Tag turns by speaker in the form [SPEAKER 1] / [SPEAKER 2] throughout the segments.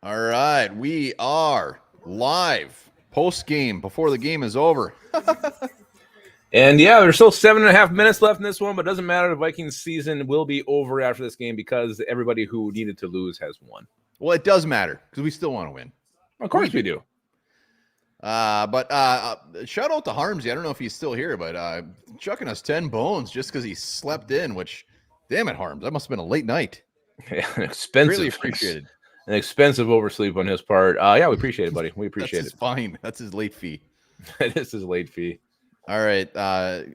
[SPEAKER 1] All right, we are live post game before the game is over.
[SPEAKER 2] And yeah, there's still 7.5 minutes left in this one, but it doesn't matter. The Vikings season will be over after this game because everybody who needed to lose has won.
[SPEAKER 1] Well, it does matter because we still want to win.
[SPEAKER 2] Of course we do.
[SPEAKER 1] But shout out to Harmsy. I don't know if he's still here, but chucking us 10 bones just because he slept in, which, damn it, Harms. That must have been a late night.
[SPEAKER 2] Yeah, greatly
[SPEAKER 1] appreciated.
[SPEAKER 2] An expensive oversleep on his part. Yeah, we appreciate it, buddy. We appreciate
[SPEAKER 1] it. Fine. That's his late fee.
[SPEAKER 2] This is late fee.
[SPEAKER 1] All right.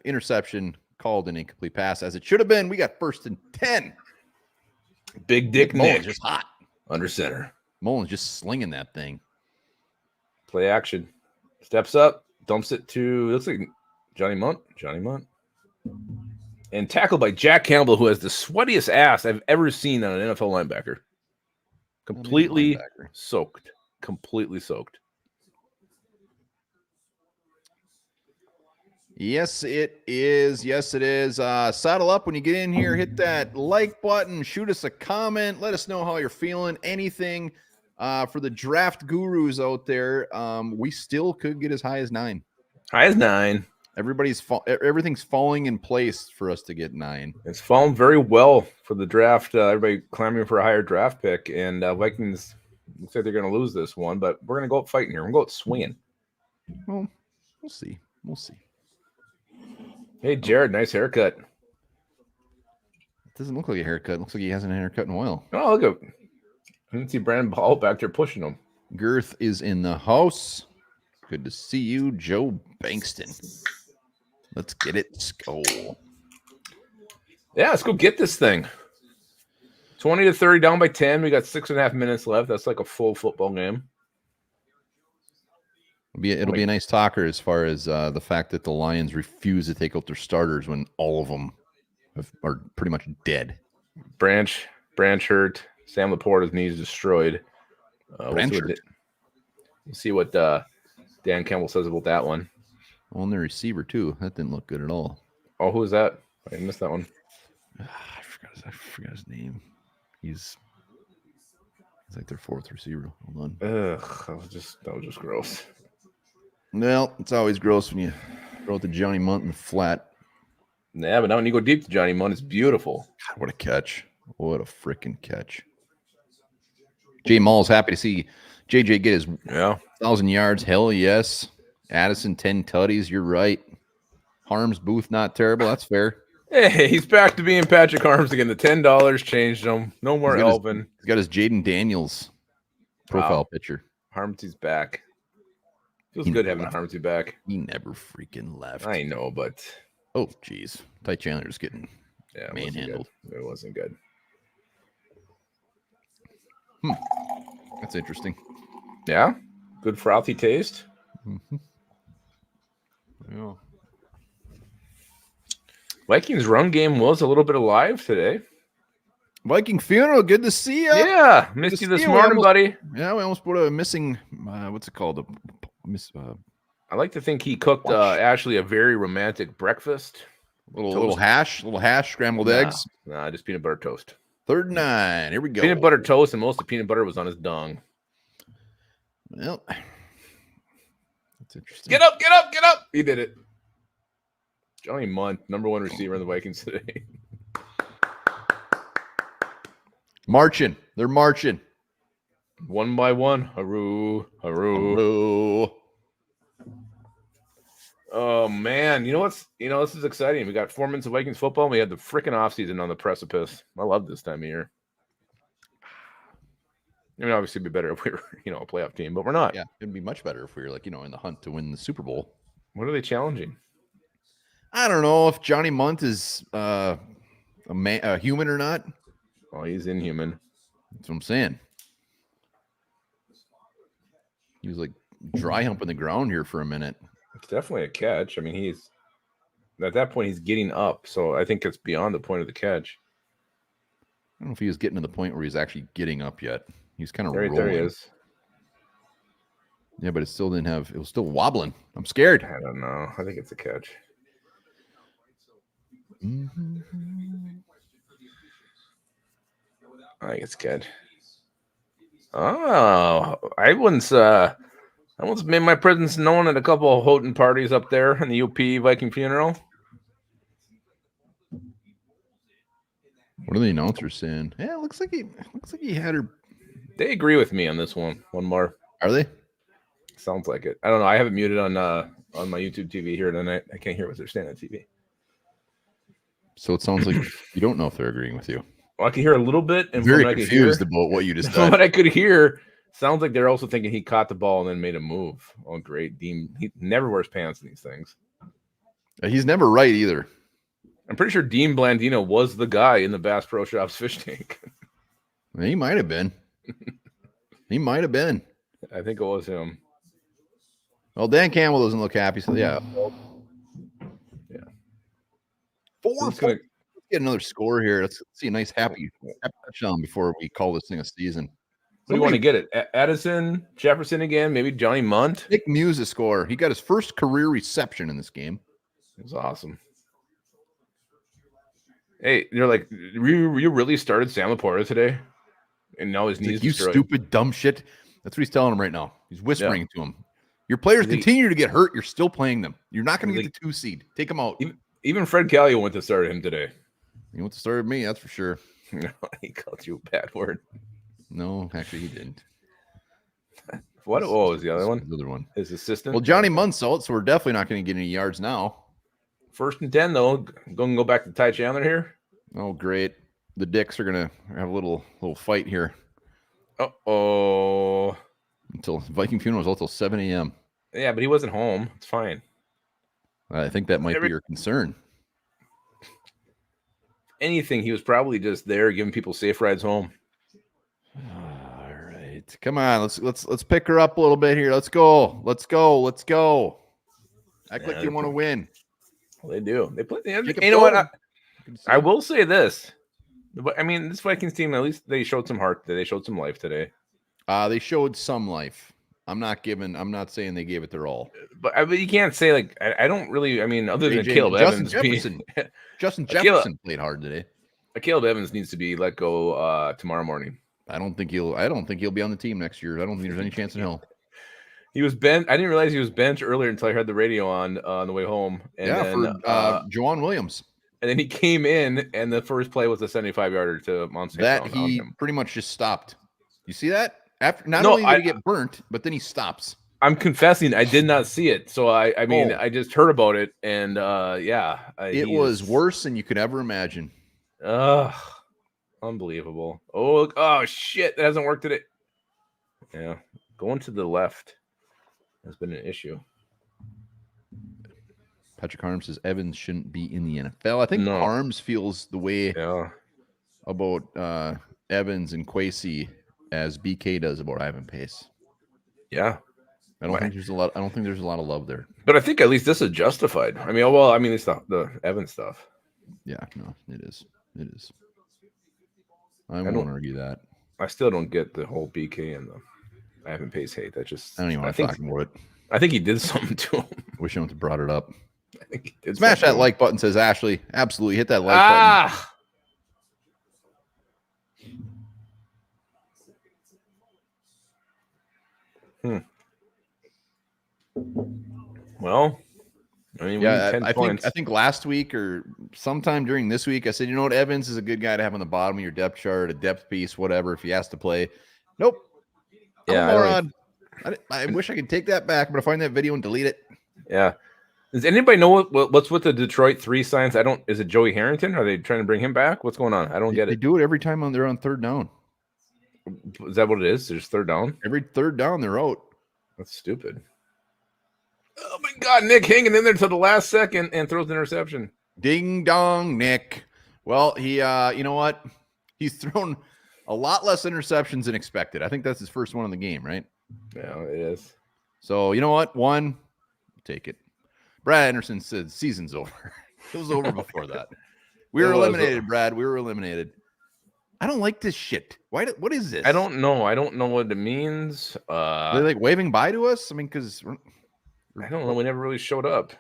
[SPEAKER 1] Interception called an incomplete pass as it should have been. We got 1st and 10.
[SPEAKER 2] Big Dick Nick
[SPEAKER 1] just hot.
[SPEAKER 2] Under center.
[SPEAKER 1] Mullen's just slinging that thing.
[SPEAKER 2] Play action. Steps up. Dumps it to, looks like Johnny Munt. And tackled by Jack Campbell, who has the sweatiest ass I've ever seen on an NFL linebacker. Completely soaked.
[SPEAKER 1] Yes, it is. Saddle up when you get in here. Hit that like button. Shoot us a comment. Let us know how you're feeling. Anything for the draft gurus out there. We still could get as high as 9.
[SPEAKER 2] High as 9.
[SPEAKER 1] Everything's falling in place for us to get 9.
[SPEAKER 2] It's fallen very well for the draft. Everybody clamoring for a higher draft pick, and Vikings looks like they're going to lose this one, but we're going to go up fighting here. We're going to go out swinging.
[SPEAKER 1] Well, we'll see.
[SPEAKER 2] Hey, Jared, nice haircut.
[SPEAKER 1] It doesn't look like a haircut. It looks like he hasn't had a haircut in a while.
[SPEAKER 2] Oh, look at. I didn't see Brandon Ball back there pushing him.
[SPEAKER 1] Girth is in the house. Good to see you, Joe Bankston. Let's get it. Let's go.
[SPEAKER 2] Yeah, let's go get this thing. 20-30, down by 10. We got 6.5 minutes left. That's like a full football game.
[SPEAKER 1] It'll be a nice talker as far as the fact that the Lions refuse to take out their starters when all of them are pretty much dead.
[SPEAKER 2] Branch hurt. Sam Laporta's knees destroyed. We'll see what Dan Campbell says about that one.
[SPEAKER 1] On the receiver too. That didn't look good at all.
[SPEAKER 2] Oh, who is that? I missed that one.
[SPEAKER 1] I forgot his name. He's like their 4th receiver. Hold on.
[SPEAKER 2] Ugh, that was just gross.
[SPEAKER 1] Well, it's always gross when you throw it to Johnny Munt in the flat.
[SPEAKER 2] Yeah, but now when you go deep to Johnny Munt, it's beautiful.
[SPEAKER 1] God, what a catch. What a freaking catch. Jay Mull's happy to see JJ get his 1,000 yards. Hell yes. Addison, 10 tutties. You're right. Harms Booth, not terrible. That's fair.
[SPEAKER 2] Hey, he's back to being Patrick Harms again. The $10 changed him. No more Elvin.
[SPEAKER 1] He's got his Jaden Daniels profile picture.
[SPEAKER 2] Harmsy's back. Feels good having Harmsy back.
[SPEAKER 1] He never freaking left.
[SPEAKER 2] I know, but...
[SPEAKER 1] Oh, geez. Ty Chandler's getting manhandled.
[SPEAKER 2] It wasn't good.
[SPEAKER 1] That's interesting.
[SPEAKER 2] Yeah? Good frothy taste?
[SPEAKER 1] Mm-hmm. Yeah.
[SPEAKER 2] Vikings run game was a little bit alive today.
[SPEAKER 1] Viking funeral, good to see you.
[SPEAKER 2] Yeah, missed you this morning, buddy.
[SPEAKER 1] Yeah, we almost put a missing, what's it called?
[SPEAKER 2] I like to think he cooked Ashley a very romantic breakfast.
[SPEAKER 1] Little hash, scrambled eggs.
[SPEAKER 2] Nah, just peanut butter toast.
[SPEAKER 1] 3rd and 9. Here we go.
[SPEAKER 2] Peanut butter toast, and most of the peanut butter was on his dong.
[SPEAKER 1] Well, that's interesting.
[SPEAKER 2] Get up! He did it. Johnny Munt, number 1 receiver in the Vikings today.
[SPEAKER 1] They're marching.
[SPEAKER 2] One by one. Haroo. Oh, man. This is exciting. We got 4 minutes of Vikings football, and we had the freaking offseason on the precipice. I love this time of year. I mean, obviously, it'd be better if we were, a playoff team, but we're not.
[SPEAKER 1] Yeah, it'd be much better if we were, in the hunt to win the Super Bowl.
[SPEAKER 2] What are they challenging?
[SPEAKER 1] I don't know if Johnny Munt is a human or not.
[SPEAKER 2] Oh, he's inhuman.
[SPEAKER 1] That's what I'm saying. He was dry humping the ground here for a minute.
[SPEAKER 2] It's definitely a catch. I mean, at that point, he's getting up. So I think it's beyond the point of the catch.
[SPEAKER 1] I don't know if he was getting to the point where he's actually getting up yet. He's kind of rolling.
[SPEAKER 2] There he is.
[SPEAKER 1] Yeah, but it was still wobbling. I'm scared.
[SPEAKER 2] I don't know. I think it's a catch.
[SPEAKER 1] Mm-hmm.
[SPEAKER 2] I think it's good. Oh, I once made my presence known at a couple of Houghton parties up there in the UP Viking funeral.
[SPEAKER 1] What are the announcers saying? Yeah, it looks like he had her.
[SPEAKER 2] They agree with me on this one. One more.
[SPEAKER 1] Are they?
[SPEAKER 2] Sounds like it. I don't know. I have it muted on my YouTube TV here tonight. I can't hear what they're saying on TV.
[SPEAKER 1] So it sounds like you don't know if they're agreeing with you.
[SPEAKER 2] Well, I can hear a little bit, and
[SPEAKER 1] very confused about what you just said.
[SPEAKER 2] What I could hear sounds like they're also thinking he caught the ball and then made a move. Oh, great! Dean, he never wears pants in these things.
[SPEAKER 1] He's never right either.
[SPEAKER 2] I'm pretty sure Dean Blandino was the guy in the Bass Pro Shops fish tank.
[SPEAKER 1] He might have been. He might have been.
[SPEAKER 2] I think it was him.
[SPEAKER 1] Well, Dan Campbell doesn't look happy, so yeah.
[SPEAKER 2] Yeah.
[SPEAKER 1] 4-4. Let's get another score here. Let's see a nice happy touchdown before we call this thing a season.
[SPEAKER 2] What do you want to get it? Addison, Jefferson again, maybe Johnny Munt.
[SPEAKER 1] Nick Muse a score. He got his first career reception in this game.
[SPEAKER 2] It was awesome. Hey, you're like, you really started Sam Laporta today? And now his knees
[SPEAKER 1] you
[SPEAKER 2] destroyed.
[SPEAKER 1] Stupid, dumb shit. That's what he's telling him right now. He's whispering to him. Your players continue to get hurt. You're still playing them. You're not going to get the 2 seed. Take them out.
[SPEAKER 2] Even Fred Callio went to start him today.
[SPEAKER 1] He went to start me, that's for sure.
[SPEAKER 2] No, he called you a bad word.
[SPEAKER 1] No, actually he didn't.
[SPEAKER 2] What? Oh, was the other one?
[SPEAKER 1] The other one.
[SPEAKER 2] His assistant?
[SPEAKER 1] Well, Johnny Munt's out, so we're definitely not going to get any yards now.
[SPEAKER 2] 1st and 10, though. Going to go back to Ty Chandler here.
[SPEAKER 1] Oh, great. The Dicks are going to have a little fight here.
[SPEAKER 2] Uh-oh.
[SPEAKER 1] Until Viking funeral was until 7 a.m.
[SPEAKER 2] Yeah, but he wasn't home. It's fine.
[SPEAKER 1] I think that might be your concern.
[SPEAKER 2] Anything, he was probably just there giving people safe rides home.
[SPEAKER 1] All right. Come on. Let's pick her up a little bit here. Let's go. Act like you want to win.
[SPEAKER 2] Well, they do. They play. You know what? I will say this. I mean, this Vikings team, at least they showed some heart today. They showed some life today.
[SPEAKER 1] They showed some life. I'm not saying they gave it their all.
[SPEAKER 2] But you can't say, like, I don't really, I mean, other than Caleb Evans.
[SPEAKER 1] Justin Jefferson played hard today.
[SPEAKER 2] Caleb Evans needs to be let go tomorrow morning.
[SPEAKER 1] I don't think he'll be on the team next year. I don't think there's any chance in hell.
[SPEAKER 2] He was benched. I didn't realize he was benched earlier until I heard the radio on the way home. And
[SPEAKER 1] then, for Juwan Williams.
[SPEAKER 2] And then he came in, and the first play was a 75-yarder to Monster.
[SPEAKER 1] That he pretty much just stopped. You see that? After not only did he get burnt, but then he stops.
[SPEAKER 2] I'm confessing, I did not see it. So I mean, I just heard about it, and
[SPEAKER 1] it was worse than you could ever imagine.
[SPEAKER 2] Unbelievable. Oh shit, that hasn't worked today. Yeah, going to the left has been an issue.
[SPEAKER 1] Patrick Harms says Evans shouldn't be in the NFL. I think Harms feels the way about Evans and Kwesi as BK does about Ivan Pace.
[SPEAKER 2] Yeah.
[SPEAKER 1] I don't think there's a lot of love there.
[SPEAKER 2] But I think at least this is justified. I mean, it's the Evans stuff.
[SPEAKER 1] Yeah, no, it is. It is. I won't argue that.
[SPEAKER 2] I still don't get the whole BK and the Ivan Pace hate. That just
[SPEAKER 1] I don't even want to talk about it.
[SPEAKER 2] I think he did something to him.
[SPEAKER 1] Wish I would have brought it up.
[SPEAKER 2] I think he did.
[SPEAKER 1] Smash that like button, says Ashley. Absolutely, hit that like button.
[SPEAKER 2] Well, I mean,
[SPEAKER 1] I think last week or sometime during this week, I said, you know what, Evans is a good guy to have on the bottom of your depth chart, a depth piece, whatever. If he has to play, nope. I wish I could take that back, but I find that video and delete it.
[SPEAKER 2] Yeah. Does anybody know what's with the Detroit 3 signs? Is it Joey Harrington? Are they trying to bring him back? What's going on? I don't get it.
[SPEAKER 1] They do it every time they're on third down.
[SPEAKER 2] Is that what it is? There's third down?
[SPEAKER 1] Every third down, they're out.
[SPEAKER 2] That's stupid. Oh my God, Nick hanging in there to the last second and throws an interception.
[SPEAKER 1] Ding dong, Nick. Well, he, you know what? He's thrown a lot less interceptions than expected. I think that's his first one in the game, right?
[SPEAKER 2] Yeah, it is.
[SPEAKER 1] So you know what? Take it. Brad Anderson said season's over. It was over before that. We were eliminated, Brad. We were eliminated. I don't like this shit. What is this?
[SPEAKER 2] I don't know. I don't know what it means.
[SPEAKER 1] Are they like waving bye to us? I mean, because
[SPEAKER 2] I don't know. We never really showed up.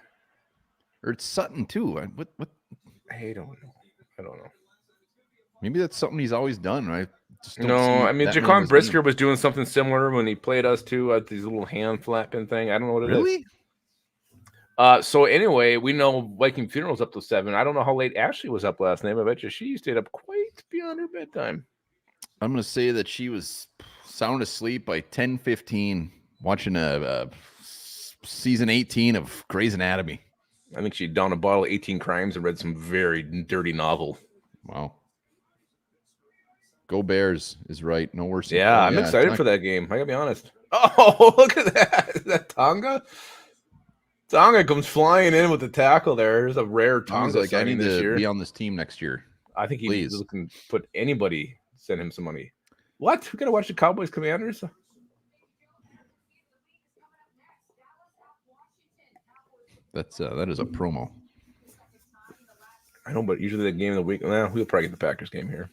[SPEAKER 1] Or it's Sutton too. What?
[SPEAKER 2] I don't know. I don't know.
[SPEAKER 1] Maybe that's something he's always done, right? Just don't
[SPEAKER 2] No,
[SPEAKER 1] see
[SPEAKER 2] I mean,
[SPEAKER 1] that many of
[SPEAKER 2] Jaquan
[SPEAKER 1] his
[SPEAKER 2] Brisker
[SPEAKER 1] names.
[SPEAKER 2] was doing something similar when he played us too at these little hand flapping thing. I don't know what it is.
[SPEAKER 1] Really?
[SPEAKER 2] So anyway, we know Viking Funeral's up to 7. I don't know how late Ashley was up last night. I bet you she stayed up quite beyond her bedtime.
[SPEAKER 1] I'm going to say that she was sound asleep by 10:15 watching a season 18 of Grey's Anatomy.
[SPEAKER 2] I think she downed a bottle of 18 Crimes and read some very dirty novel.
[SPEAKER 1] Wow. Go Bears is right. No worse.
[SPEAKER 2] Yeah, I'm excited for that game. I gotta be honest. Oh, look at that. Is that Tonga? Tonga comes flying in with the tackle there. There's a rare Tonga
[SPEAKER 1] I
[SPEAKER 2] signing
[SPEAKER 1] need
[SPEAKER 2] this
[SPEAKER 1] to
[SPEAKER 2] year.
[SPEAKER 1] be on this team next year.
[SPEAKER 2] I think
[SPEAKER 1] Please.
[SPEAKER 2] he's looking to put anybody, send him some money. What? We gotta watch the Cowboys Commanders?
[SPEAKER 1] That is a promo.
[SPEAKER 2] I know, but usually the game of the week. Well, we'll probably get the Packers game here.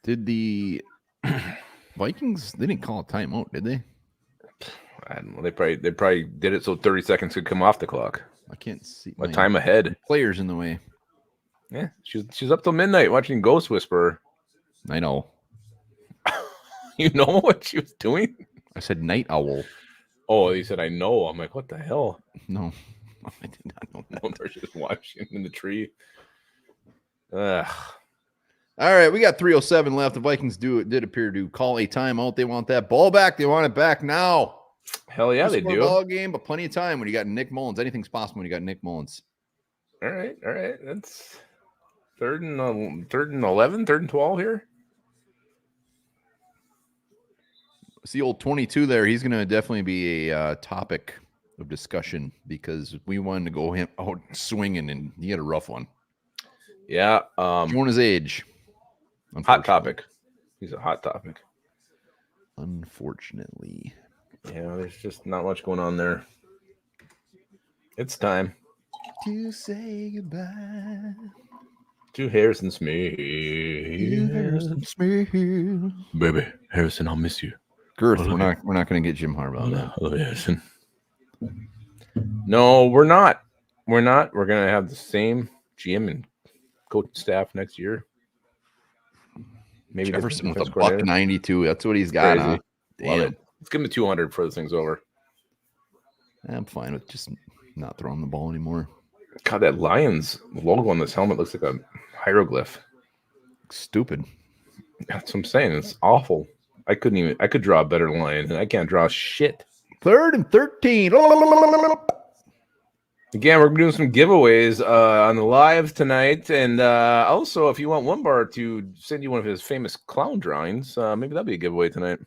[SPEAKER 1] Did the Vikings? They didn't call a timeout, did they?
[SPEAKER 2] I don't know. They probably did it so 30 seconds could come off the clock.
[SPEAKER 1] I can't see.
[SPEAKER 2] My time ahead.
[SPEAKER 1] Players in the way.
[SPEAKER 2] Yeah, she's up till midnight watching Ghost Whisperer.
[SPEAKER 1] I know.
[SPEAKER 2] You know what she was doing?
[SPEAKER 1] I said night owl.
[SPEAKER 2] Oh, he said I know. I'm like, what the hell?
[SPEAKER 1] No, I did not know that.
[SPEAKER 2] No, they're just watching in the tree. Ugh.
[SPEAKER 1] All right, we got 3:07 left. The Vikings did appear to call a timeout. They want that ball back. They want it back now.
[SPEAKER 2] Hell yeah, they do.
[SPEAKER 1] Ball game, but plenty of time when you got Nick Mullins. Anything's possible when you got Nick Mullins.
[SPEAKER 2] All right. That's third and 11, 3rd and 12 here.
[SPEAKER 1] See old 22 there. He's going to definitely be a topic of discussion because we wanted to go him out swinging, and he had a rough one.
[SPEAKER 2] Yeah.
[SPEAKER 1] Showing his age.
[SPEAKER 2] Hot topic. He's a hot topic.
[SPEAKER 1] Unfortunately.
[SPEAKER 2] Yeah, there's just not much going on there. It's time
[SPEAKER 1] to say goodbye
[SPEAKER 2] to Harrison Smith. Baby, Harrison, I'll miss you.
[SPEAKER 1] Girth, we're not going to get Jim Harbaugh on that.
[SPEAKER 2] Hello, Harrison. No, we're not. We're going to have the same GM and coaching staff next year. Maybe
[SPEAKER 1] Jefferson with a $192. That's what he's got. Huh?
[SPEAKER 2] Damn. Let's give him 200 before this thing's over.
[SPEAKER 1] I'm fine with just not throwing the ball anymore.
[SPEAKER 2] God, that Lions logo on this helmet looks like a hieroglyph.
[SPEAKER 1] Stupid.
[SPEAKER 2] That's what I'm saying. It's awful. I could draw a better lion, and I can't draw shit.
[SPEAKER 1] 3rd and 13.
[SPEAKER 2] Again, we're doing some giveaways on the live tonight, and also if you want One Bar to send you one of his famous clown drawings, maybe that'll be a giveaway tonight.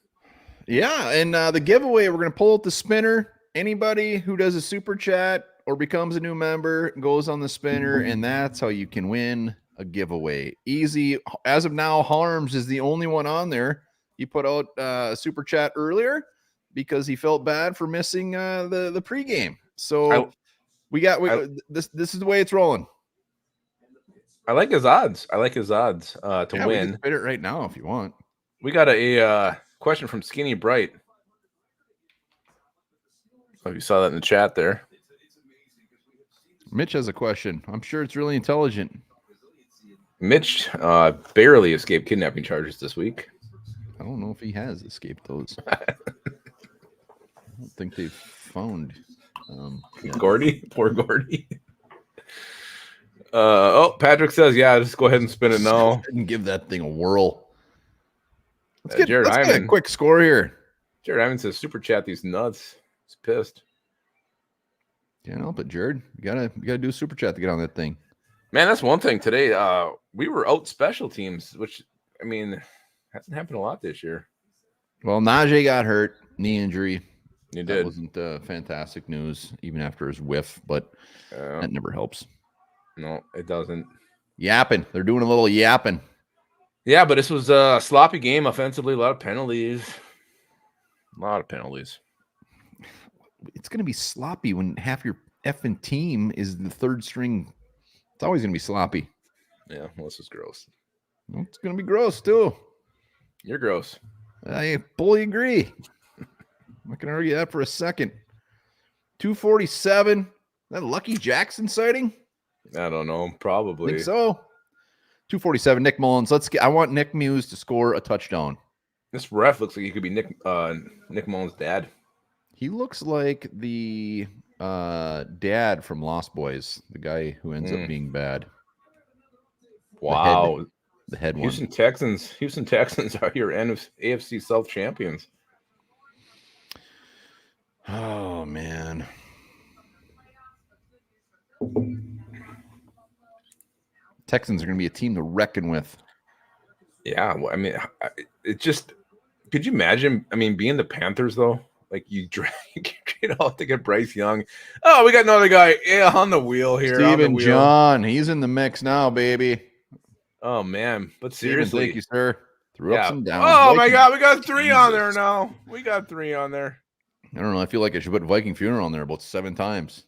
[SPEAKER 1] Yeah, and the giveaway, we're going to pull out the spinner. Anybody who does a super chat or becomes a new member goes on the spinner, and that's how you can win a giveaway. Easy. As of now, Harms is the only one on there. He put out a super chat earlier because he felt bad for missing the pregame. So this is the way it's rolling.
[SPEAKER 2] I like his odds. To win.
[SPEAKER 1] We can spin it right now if you want.
[SPEAKER 2] We got a question from Skinny Bright. Oh, you saw that in the chat there.
[SPEAKER 1] Mitch has a question. I'm sure it's really intelligent.
[SPEAKER 2] Mitch barely escaped kidnapping charges this week.
[SPEAKER 1] I don't know if he has escaped those. I don't think they've found
[SPEAKER 2] Gordy. Poor Gordy. Patrick says, yeah, just go ahead and spin it now.
[SPEAKER 1] And give that thing a whirl. Let's get a quick score here.
[SPEAKER 2] Jared Hyman says, super chat these nuts. He's pissed.
[SPEAKER 1] Can't help it, Jared. You gotta do a super chat to get on that thing.
[SPEAKER 2] Man, that's one thing today. We were out special teams, which I mean hasn't happened a lot this year.
[SPEAKER 1] Well, Najee got hurt, knee injury.
[SPEAKER 2] That
[SPEAKER 1] did. Wasn't fantastic news, even after his whiff, but that never helps.
[SPEAKER 2] No, it doesn't.
[SPEAKER 1] Yapping. They're doing a little yapping.
[SPEAKER 2] Yeah, but this was a sloppy game offensively. A lot of penalties.
[SPEAKER 1] It's going to be sloppy when half your effing team is the third string. It's always going to be sloppy.
[SPEAKER 2] Yeah, well, this is gross.
[SPEAKER 1] Well, it's going to be gross, too.
[SPEAKER 2] You're gross.
[SPEAKER 1] I fully agree. I can argue that for a second. 247. That Lucky Jackson sighting?
[SPEAKER 2] I don't know. Probably.
[SPEAKER 1] I think so. 247. Nick Mullins. I want Nick Muse to score a touchdown.
[SPEAKER 2] This ref looks like he could be Nick Mullins' dad.
[SPEAKER 1] He looks like the dad from Lost Boys, the guy who ends up being bad.
[SPEAKER 2] Wow.
[SPEAKER 1] The head one.
[SPEAKER 2] Houston Texans are your AFC South champions.
[SPEAKER 1] Oh, man. Texans are going to be a team to reckon with.
[SPEAKER 2] Yeah, well, I mean, it just – could you imagine, I mean, being the Panthers, though? Like, you know, to get Bryce Young. Oh, we got another guy on the wheel here.
[SPEAKER 1] Steven John. He's in the mix now, baby.
[SPEAKER 2] Oh, man. But
[SPEAKER 1] Steven,
[SPEAKER 2] seriously.
[SPEAKER 1] thank you, sir. Through ups and downs.
[SPEAKER 2] Oh, my God. We got 3 on there now. We got 3 on there.
[SPEAKER 1] I don't know. I feel like I should put Viking Funeral on there about 7 times.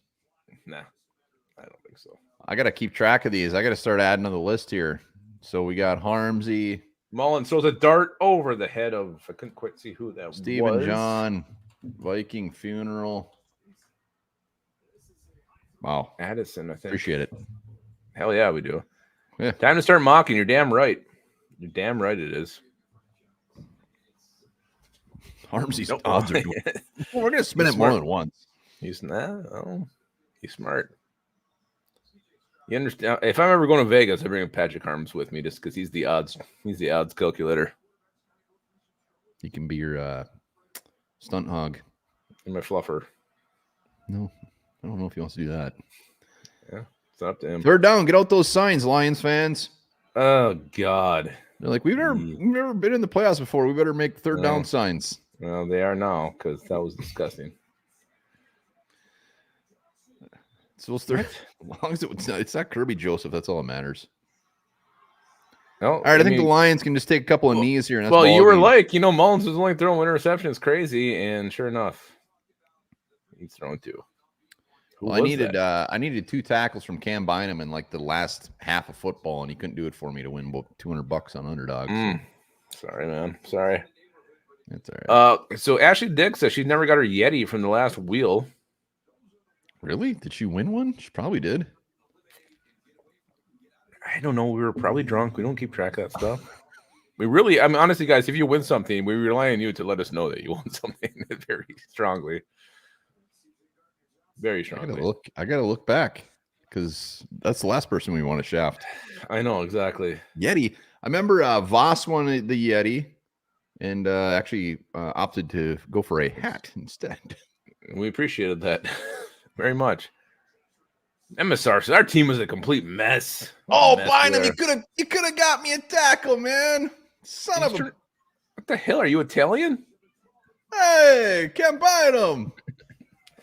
[SPEAKER 2] Nah, I don't think so.
[SPEAKER 1] I got to keep track of these. I got to start adding to the list here. So we got Harmsy.
[SPEAKER 2] Mullins throws a dart over the head of, I couldn't quite see who that was.
[SPEAKER 1] Steven John, Viking Funeral. Wow.
[SPEAKER 2] Addison, I think.
[SPEAKER 1] Appreciate it.
[SPEAKER 2] Hell yeah, we do.
[SPEAKER 1] Yeah.
[SPEAKER 2] Time to start mocking. You're damn right. You're damn right it is.
[SPEAKER 1] Harmsy's odds are good. Well, we're going to spin it more than once.
[SPEAKER 2] He's smart. You understand? If I'm ever going to Vegas, I bring Patrick Harms with me just because he's the odds calculator.
[SPEAKER 1] He can be your stunt hog.
[SPEAKER 2] And my fluffer.
[SPEAKER 1] No, I don't know if he wants to do that.
[SPEAKER 2] Yeah, it's up to him.
[SPEAKER 1] Third down, get out those signs, Lions fans.
[SPEAKER 2] Oh God.
[SPEAKER 1] They're like, we've never been in the playoffs before. We better make third down signs.
[SPEAKER 2] Well, they are now because that was disgusting.
[SPEAKER 1] So as long as it's not Kirby Joseph, that's all that matters.
[SPEAKER 2] No,
[SPEAKER 1] all right, I think the Lions can just take a couple of knees here. And that's
[SPEAKER 2] you were like, Mullins was only throwing one interception. It's crazy, and sure enough, he's throwing 2.
[SPEAKER 1] Well, I needed 2 tackles from Cam Bynum in like the last half of football, and he couldn't do it for me to win about $200 on underdogs.
[SPEAKER 2] Sorry, man. Sorry.
[SPEAKER 1] That's all right.
[SPEAKER 2] So Ashley Dick says she never got her Yeti from the last wheel.
[SPEAKER 1] Really? Did she win one? She probably did.
[SPEAKER 2] I don't know. We were probably drunk. We don't keep track of that stuff. Honestly, guys, if you win something, we rely on you to let us know that you won something very strongly. Very strongly.
[SPEAKER 1] I gotta look back because that's the last person we want to shaft.
[SPEAKER 2] I know, exactly.
[SPEAKER 1] Yeti. I remember Voss won the Yeti and actually opted to go for a hat instead.
[SPEAKER 2] We appreciated that very much. MSR says our team was a complete mess.
[SPEAKER 1] Bynum, you could have got me a tackle, man. Son of a.
[SPEAKER 2] What the hell? Are you Italian?
[SPEAKER 1] Hey, can't bite him.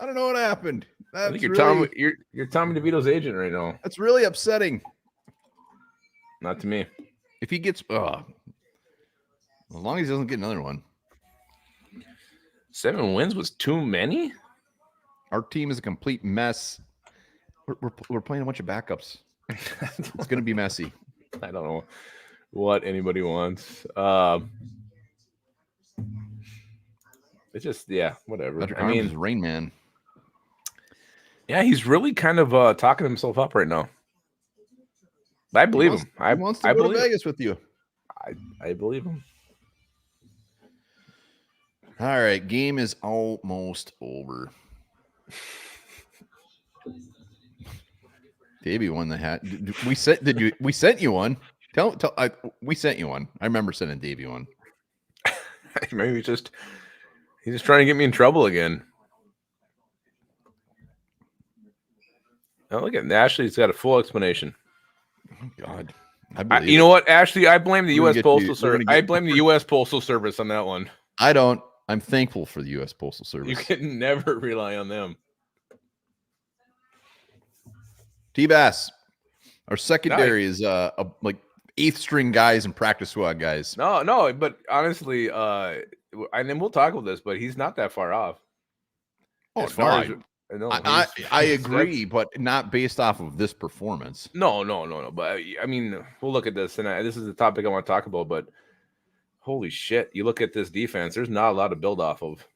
[SPEAKER 1] I don't know what happened.
[SPEAKER 2] I think you're Tommy DeVito's agent right now.
[SPEAKER 1] That's really upsetting.
[SPEAKER 2] Not to me.
[SPEAKER 1] If he gets, as long as he doesn't get another one.
[SPEAKER 2] 7 wins was too many.
[SPEAKER 1] Our team is a complete mess. We're playing a bunch of backups. It's going to be messy.
[SPEAKER 2] I don't know what anybody wants. It's just, whatever.
[SPEAKER 1] Patrick Harms is Rain Man.
[SPEAKER 2] Yeah, he's really kind of talking himself up right now. I believe him.
[SPEAKER 1] He wants to go to Vegas with you.
[SPEAKER 2] I believe him.
[SPEAKER 1] All right, game is almost over. Davey won the hat. We sent you one. We sent you one. I remember sending Davey one.
[SPEAKER 2] Maybe he's just trying to get me in trouble again. Oh, look at Ashley's got a full explanation.
[SPEAKER 1] Oh, God.
[SPEAKER 2] You know what, Ashley? I blame the U.S. Postal Service. I blame the U.S. Postal Service on that one.
[SPEAKER 1] I don't. I'm thankful for the U.S. Postal Service.
[SPEAKER 2] You can never rely on them.
[SPEAKER 1] T-Bass. Our secondary is like 8th string guys and practice squad guys.
[SPEAKER 2] No, but honestly, and then we'll talk about this, but he's not that far off.
[SPEAKER 1] Oh, I agree, but not based off of this performance.
[SPEAKER 2] No. But I mean, we'll look at this, and this is the topic I want to talk about. But holy shit, you look at this defense. There's not a lot to build off of.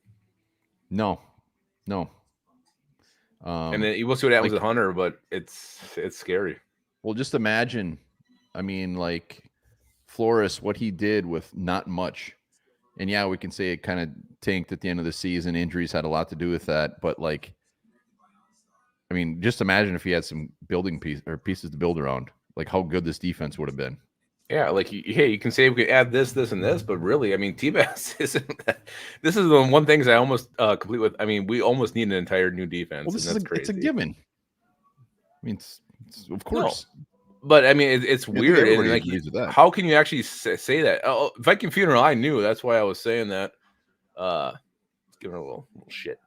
[SPEAKER 1] No.
[SPEAKER 2] And then you will see what happens with Hunter, but it's scary.
[SPEAKER 1] Well, just imagine I mean, like Flores, what he did with not much. And yeah, we can say it kind of tanked at the end of the season. Injuries had a lot to do with that. But like, I mean, just imagine if he had some building pieces to build around, like how good this defense would have been.
[SPEAKER 2] Yeah, like you can say we could add this, and this, but really, I mean, T-Bass isn't. This is the one thing I almost complete with. I mean, we almost need an entire new defense.
[SPEAKER 1] Well, it's a given. I mean, it's of course.
[SPEAKER 2] No, but I mean, it's weird. And like,
[SPEAKER 1] agrees with that.
[SPEAKER 2] How can you actually say that? Oh, Viking Funeral, I knew. That's why I was saying that. Giving a little shit.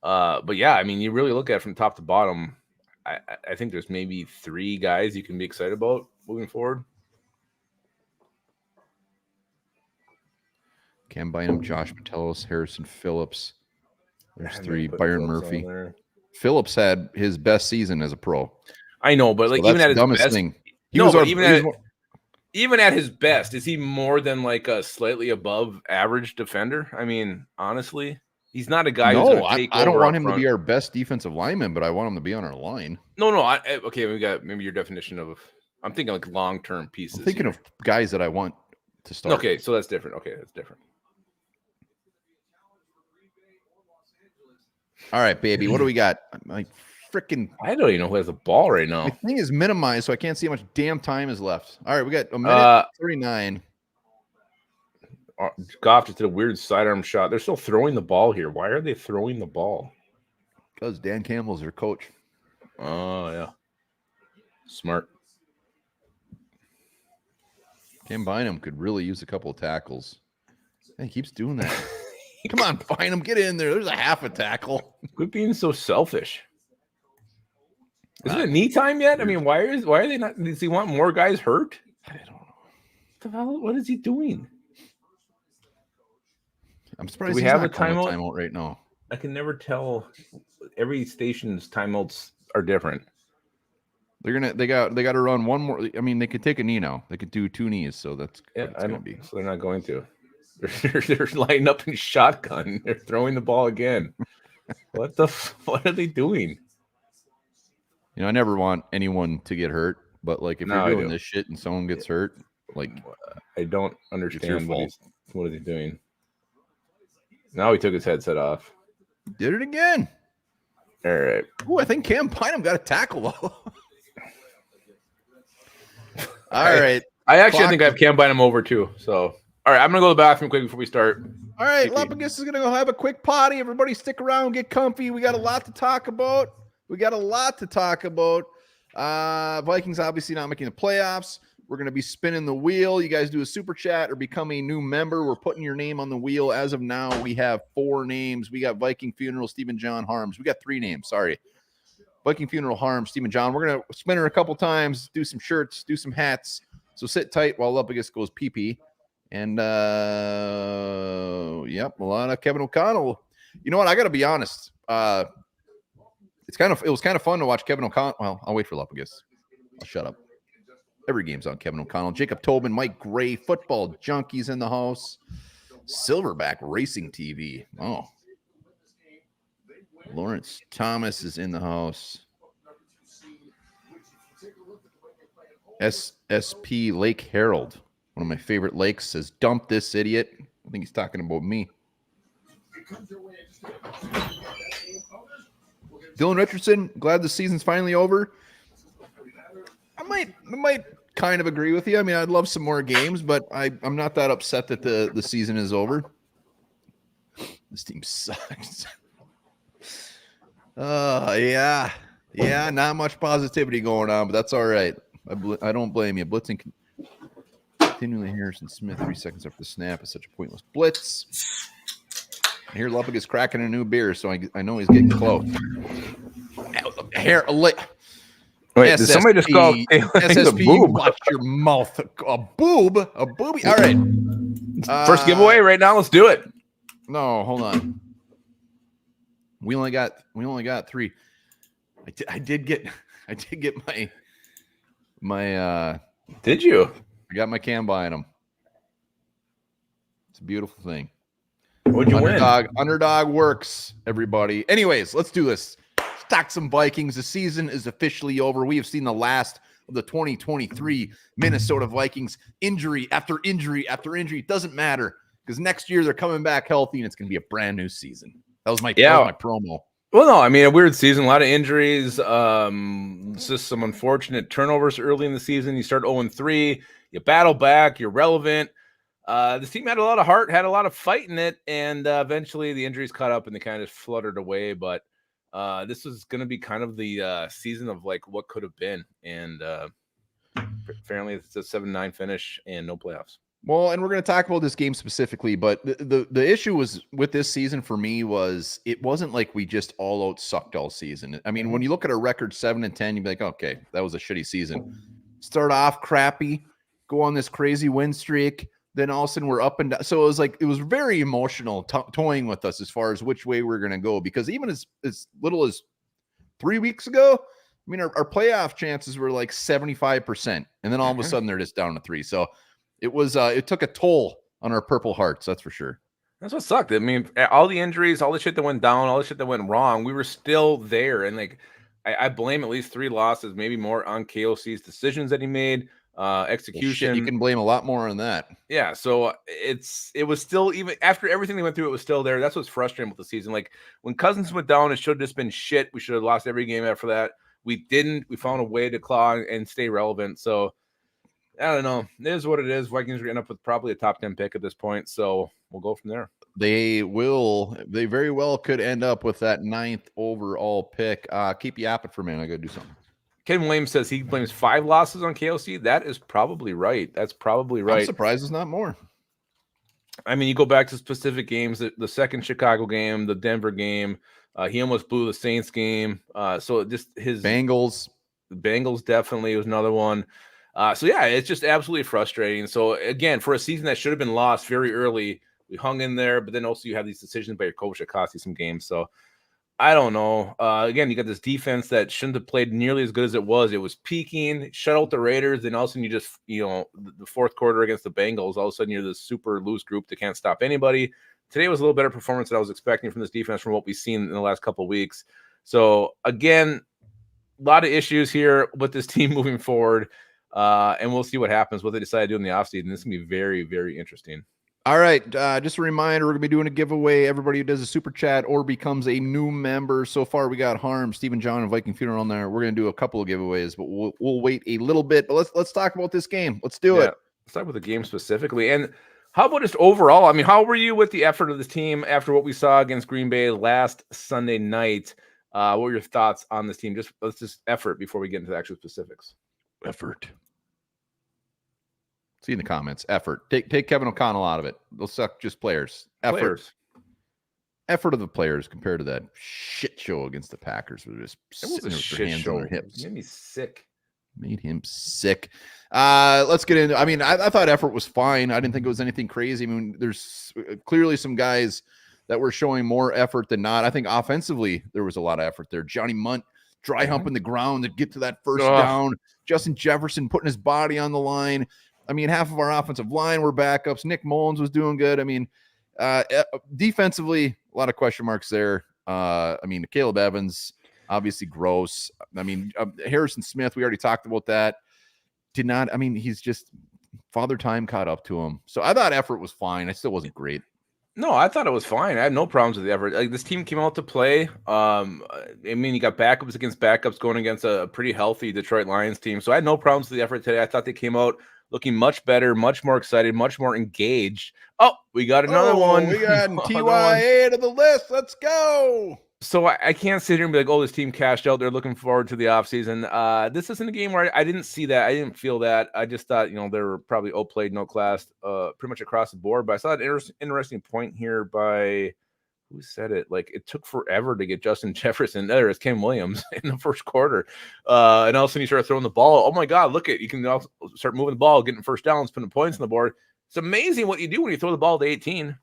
[SPEAKER 2] But yeah, I mean, you really look at it from top to bottom. I think there's maybe 3 guys you can be excited about moving forward.
[SPEAKER 1] Cam Bynum, Josh Metellus, Harrison Phillips. There's 3. Byron Murphy. Phillips had his best season as a pro.
[SPEAKER 2] I know, but like, even at his best thing. Even at his best, is he more than like a slightly above average defender? I mean, honestly, he's not a guy.
[SPEAKER 1] No, I don't want him to be our best defensive lineman, but I want him to be on our line.
[SPEAKER 2] No. Okay, we got maybe your definition of. I'm thinking like long-term pieces.
[SPEAKER 1] I'm thinking of guys that I want to start.
[SPEAKER 2] Okay, so that's different. Okay, that's different.
[SPEAKER 1] All right, baby. What do we got? My freaking.
[SPEAKER 2] I don't even know who has the ball right now.
[SPEAKER 1] My thing is minimized, so I can't see how much damn time is left. All right, we got a minute 39.
[SPEAKER 2] Goff just did a weird sidearm shot. They're still throwing the ball here. Why are they throwing the ball?
[SPEAKER 1] Because Dan Campbell's their coach.
[SPEAKER 2] Oh, yeah. Smart.
[SPEAKER 1] Cam Bynum could really use a couple of tackles. And he keeps doing that. Come on, Bynum, get in there. There's a half a tackle.
[SPEAKER 2] Quit being so selfish. Isn't it knee time yet? I mean, why are they not? Does he want more guys hurt?
[SPEAKER 1] I don't know.
[SPEAKER 2] What the hell? What is he doing?
[SPEAKER 1] I'm surprised
[SPEAKER 2] we have a timeout
[SPEAKER 1] right now.
[SPEAKER 2] I can never tell. Every station's timeouts are different.
[SPEAKER 1] They got to run one more. I mean, they could take a knee now. They could do 2 knees, so that's gonna be.
[SPEAKER 2] So they're not going to. They're lining up in shotgun. They're throwing the ball again. What are they doing?
[SPEAKER 1] You know, I never want anyone to get hurt, but like if you're doing this shit and someone gets hurt, like
[SPEAKER 2] I don't understand what is he doing. Now he took his headset off.
[SPEAKER 1] Did it again.
[SPEAKER 2] All right.
[SPEAKER 1] Oh, I think Cam Bynum got a tackle though. All right.
[SPEAKER 2] I think I have Cam Bynum over too. So, all right, I'm gonna go to the bathroom quick before we start.
[SPEAKER 1] All right, Lapagis is gonna go have a quick potty. Everybody, stick around, get comfy. We got a lot to talk about. Vikings obviously not making the playoffs. We're going to be spinning the wheel. You guys do a super chat or become a new member. We're putting your name on the wheel. As of now, we have 4 names. We got Viking Funeral, Stephen John Harms. We got 3 names. Sorry. Viking Funeral, Harms, Stephen John. We're going to spin her a couple times, do some shirts, do some hats. So sit tight while Lapagis goes pee-pee. And, yep, a lot of Kevin O'Connell. You know what? I got to be honest. It was kind of fun to watch Kevin O'Connell. Well, I'll wait for Lapagis. I'll shut up. Every game's on Kevin O'Connell. Jacob Tobin, Mike Gray, Football Junkies in the house. Silverback Racing TV. Oh. Lawrence Thomas is in the house. SSP Lake Herald, one of my favorite lakes, says, dump this idiot. I think he's talking about me. Dylan Richardson, glad the season's finally over. I might kind of agree with you. I mean, I'd love some more games, but I'm not that upset that the season is over. This team sucks. Yeah, not much positivity going on, but that's all right. I don't blame you. Blitzing continually. Harrison Smith 3 seconds after the snap is such a pointless blitz. I hear Luppick is cracking a new beer, so I know he's getting close.
[SPEAKER 2] Wait, did somebody just call
[SPEAKER 1] SSP?
[SPEAKER 2] Boob?
[SPEAKER 1] Watch your mouth. A boob? A booby? All right.
[SPEAKER 2] First giveaway right now. Let's do it.
[SPEAKER 1] No, hold on. We only got 3. I did get my
[SPEAKER 2] Did you?
[SPEAKER 1] I got my Cam Bynum. It's a beautiful thing.
[SPEAKER 2] What'd you win?
[SPEAKER 1] Underdog works, everybody. Anyways, let's do this. Stack some Vikings. The season is officially over. We have seen the last the 2023 Minnesota Vikings. Injury after injury after injury. It doesn't matter because next year they're coming back healthy and it's going to be a brand new season. That was my promo.
[SPEAKER 2] Well, no, I mean, a weird season, a lot of injuries, just some unfortunate turnovers early in the season. You start 0-3, you battle back, you're relevant. This team had a lot of heart, had a lot of fight in it, and eventually the injuries caught up and they kind of fluttered away. But this was going to be kind of the season of like what could have been. And apparently it's a 7-9 finish and no playoffs.
[SPEAKER 1] Well, and we're going to talk about this game specifically, but the issue was with this season for me was it wasn't like we just all out sucked all season. I mean, when you look at our record 7-10, you'd be like, okay, that was a shitty season. Start off crappy, go on this crazy win streak, then all of a sudden we're up and down. So it was very emotional toying with us as far as which way we're going to go, because even as little as 3 weeks ago, I mean, our playoff chances were like 75%, and then all of a sudden they're just down to 3. So it took a toll on our Purple Hearts, that's for sure.
[SPEAKER 2] That's what sucked. I mean, all the injuries, all the shit that went down, all the shit that went wrong, we were still there. And like, I blame at least 3 losses, maybe more, on KOC's decisions that he made, execution.
[SPEAKER 1] Well, shit, you can blame a lot more on that.
[SPEAKER 2] Yeah, so it was still, even after everything they went through, it was still there. That's what's frustrating with the season. Like when Cousins went down, it should have just been shit. We should have lost every game after that. We didn't. We found a way to claw and stay relevant. So I don't know. It is what it is. Vikings are end up with probably a top 10 pick at this point, so we'll go from there.
[SPEAKER 1] They very well could end up with that 9th overall pick. Keep yapping for a minute. I gotta do something.
[SPEAKER 2] Ken Williams says he blames 5 losses on KOC. That is probably right. That's probably right.
[SPEAKER 1] I'm surprised it's not more.
[SPEAKER 2] I mean, you go back to specific games, the second Chicago game, the Denver game. He almost blew the Saints game. So just his
[SPEAKER 1] Bengals
[SPEAKER 2] definitely was another one. So yeah, it's just absolutely frustrating. So again, for a season that should have been lost very early, we hung in there, but then also you have these decisions by your coach that cost you some games. So I don't know. Again, you got this defense that shouldn't have played nearly as good as it was. It was peaking, shut out the Raiders, and all of a sudden you just, the fourth quarter against the Bengals, all of a sudden you're this super loose group that can't stop anybody. Today was a little better performance than I was expecting from this defense from what we've seen in the last couple of weeks. So again, a lot of issues here with this team moving forward. And we'll see what happens, what they decide to do in the offseason. This is going to be very, very interesting.
[SPEAKER 1] All right. Just a reminder, we're going to be doing a giveaway. Everybody who does a super chat or becomes a new member. So far, we got Harm, Stephen John, and Viking Funeral on there. We're going to do a couple of giveaways, but we'll wait a little bit. But let's talk about this game. Let's do it.
[SPEAKER 2] Let's talk about the game specifically. And how about just overall? I mean, how were you with the effort of this team after what we saw against Green Bay last Sunday night? What were your thoughts on this team? Let's just effort before we get into the actual specifics.
[SPEAKER 1] Effort. See in the comments. Effort. Take Kevin O'Connell out of it. They'll suck just players. Effort of the players compared to that shit show against the Packers. We're just sitting with their hands on their hips.
[SPEAKER 2] Made me sick.
[SPEAKER 1] Made him sick. Let's get into. I mean, I thought effort was fine. I didn't think it was anything crazy. I mean, there's clearly some guys that were showing more effort than not. I think offensively there was a lot of effort there. Johnny Munt dry humping the ground to get to that first down. Justin Jefferson putting his body on the line. I mean, half of our offensive line were backups. Nick Mullins was doing good. I mean, defensively, a lot of question marks there. I mean, Caleb Evans, obviously gross. I mean, Harrison Smith, we already talked about that. He's just father time caught up to him. So I thought effort was fine. It still wasn't great.
[SPEAKER 2] No, I thought it was fine. I had no problems with the effort. Like, this team came out to play. I mean, you got backups against backups going against a pretty healthy Detroit Lions team. So I had no problems with the effort today. I thought they came out looking much better, much more excited, much more engaged. Oh, we got another one.
[SPEAKER 1] We got TYA to the list. Let's go.
[SPEAKER 2] So I can't sit here and be like, oh, this team cashed out. They're looking forward to the offseason. This isn't a game where I didn't see that. I didn't feel that. I just thought, they were probably outplayed, no class, pretty much across the board. But I saw an interesting point here by, who said it? Like, it took forever to get Justin Jefferson. There is Ken Williams in the first quarter. And all of a sudden you start throwing the ball. Oh, my God, look at, you can also start moving the ball, getting first downs, putting points on the board. It's amazing what you do when you throw the ball to 18.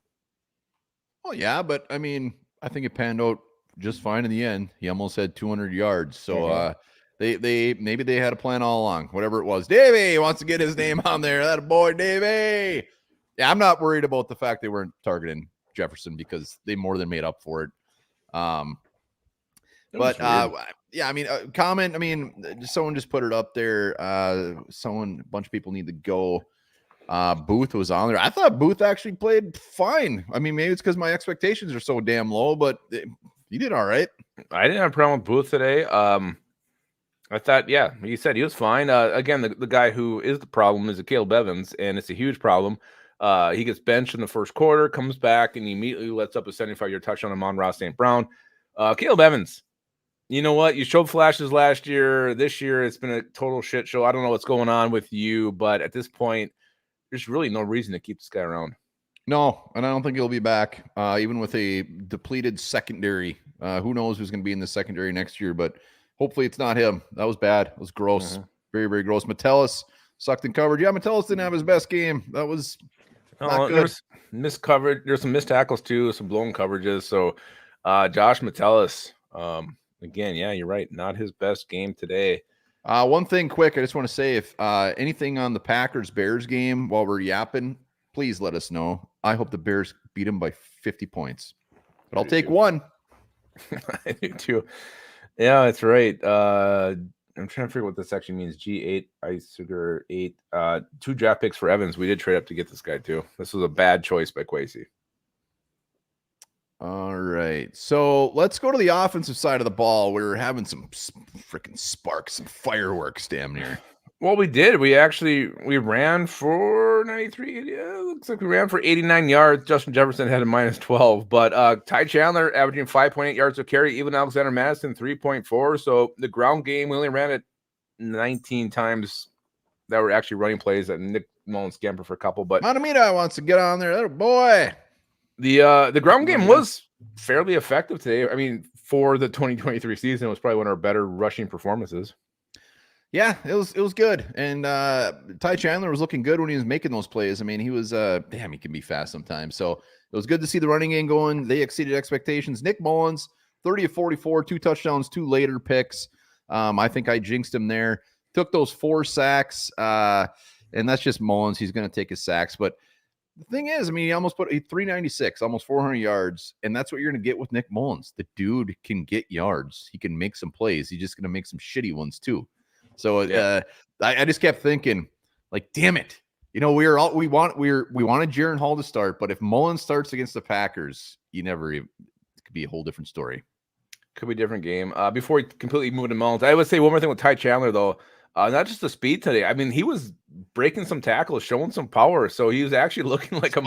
[SPEAKER 1] Well, yeah, but I mean, I think it panned out just fine in the end. He almost had 200 yards. So they maybe they had a plan all along, whatever it was. Davey wants to get his name on there. That boy, Davey. Yeah, I'm not worried about the fact they weren't targeting Jefferson because they more than made up for it.
[SPEAKER 2] No,
[SPEAKER 1] But yeah, I mean, comment. I mean, someone just put it up there. A bunch of people need to go. Booth was on there. I thought Booth actually played fine. I mean, maybe it's because my expectations are so damn low, but he did all right.
[SPEAKER 2] I didn't have a problem with Booth today. I thought, yeah, he said he was fine. Again, the guy who is the problem is Caleb Evans, and it's a huge problem. He gets benched in the first quarter, comes back, and he immediately lets up a 75-yard touchdown on Amon-Ra St. Brown. Caleb Evans, you know what? You showed flashes last year. This year, it's been a total shit show. I don't know what's going on with you, but at this point, there's really no reason to keep this guy around.
[SPEAKER 1] No, and I don't think he'll be back, even with a depleted secondary. Who knows who's going to be in the secondary next year, but hopefully it's not him. That was bad. It was gross.
[SPEAKER 2] Mm-hmm.
[SPEAKER 1] Very, very gross. Metellus sucked in coverage. Yeah, Metellus didn't have his best game. That was not good.
[SPEAKER 2] There's missed coverage. There's some missed tackles too, some blown coverages. So Josh Metellus, again, yeah, you're right. Not his best game today.
[SPEAKER 1] One thing quick, I just want to say, if anything on the Packers-Bears game while we're yapping, please let us know. I hope the Bears beat them by 50 points. But I'll take one.
[SPEAKER 2] I do too. Yeah, that's right. I'm trying to figure what this actually means. G8, Ice Sugar 8. 2 draft picks for Evans. We did trade up to get this guy too. This was a bad choice by Kwesi.
[SPEAKER 1] All right. So let's go to the offensive side of the ball. We were having some freaking sparks, some fireworks damn near.
[SPEAKER 2] Well, we did. We ran for 93. Yeah, looks like we ran for 89 yards. Justin Jefferson had a -12, but Ty Chandler averaging 5.8 yards a carry. Even Alexander Madison 3.4. So the ground game, we only ran it 19 times that were actually running plays. That Nick Mullins scampered for a couple, but
[SPEAKER 1] Montemita wants to get on there. Oh, boy.
[SPEAKER 2] The ground game was fairly effective today. I mean, for the 2023 season, it was probably one of our better rushing performances.
[SPEAKER 1] Yeah, it was good. And Ty Chandler was looking good when he was making those plays. I mean, he was damn, he can be fast sometimes. So it was good to see the running game going. They exceeded expectations. Nick Mullins, 30 of 44, 2 touchdowns, 2 later picks. I think I jinxed him there. Took those 4 sacks. And that's just Mullins. He's going to take his sacks. But the thing is, I mean, he almost put a 396, almost 400 yards. And that's what you're going to get with Nick Mullins. The dude can get yards. He can make some plays. He's just going to make some shitty ones too. So I just kept thinking, like, damn it. You know, we wanted Jaron Hall to start, but if Mullins starts against the Packers, it could be a whole different story.
[SPEAKER 2] Could be a different game. Before we completely move to Mullins, I would say one more thing with Ty Chandler, though. Not just the speed today. I mean, he was breaking some tackles, showing some power. So he was actually looking like a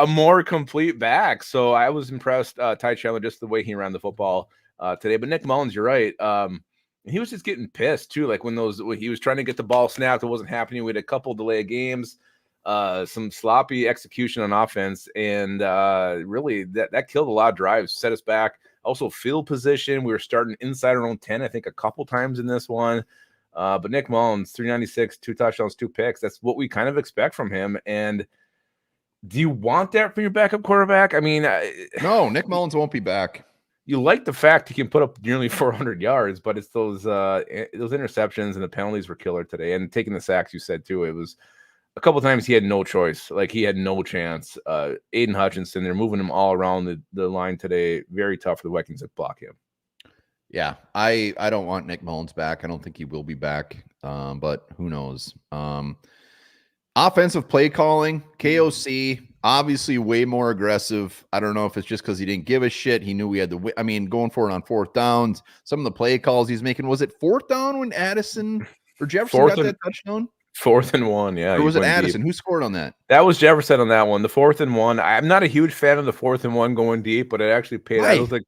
[SPEAKER 2] more complete back. So I was impressed, Ty Chandler, just the way he ran the football today. But Nick Mullins, you're right. He was just getting pissed too. Like when he was trying to get the ball snapped, it wasn't happening. We had a couple delay games, some sloppy execution on offense, and really that killed a lot of drives, set us back. Also, field position, we were starting inside our own 10, I think, a couple times in this one. But Nick Mullins, 396, 2 touchdowns, 2 picks. That's what we kind of expect from him. And do you want that from your backup quarterback? I mean,
[SPEAKER 1] no, Nick Mullins won't be back.
[SPEAKER 2] You like the fact he can put up nearly 400 yards, but it's those interceptions and the penalties were killer today. And taking the sacks, you said too, it was a couple of times he had no choice. Like he had no chance. Aiden Hutchinson, they're moving him all around the line today. Very tough for the Vikings to block him.
[SPEAKER 1] Yeah, I don't want Nick Mullins back. I don't think he will be back, but who knows? Offensive play calling, KOC, obviously way more aggressive. I don't know if it's just because he didn't give a shit. He knew we had to win. I mean, going for it on 4th downs. Some of the play calls he's making. Was it 4th down when Addison or Jefferson got that touchdown?
[SPEAKER 2] 4th and 1, yeah.
[SPEAKER 1] Or was it Addison? Deep. Who scored on that?
[SPEAKER 2] That was Jefferson on that one. The 4th and 1. I'm not a huge fan of the 4th and 1 going deep, but it actually paid. I was like,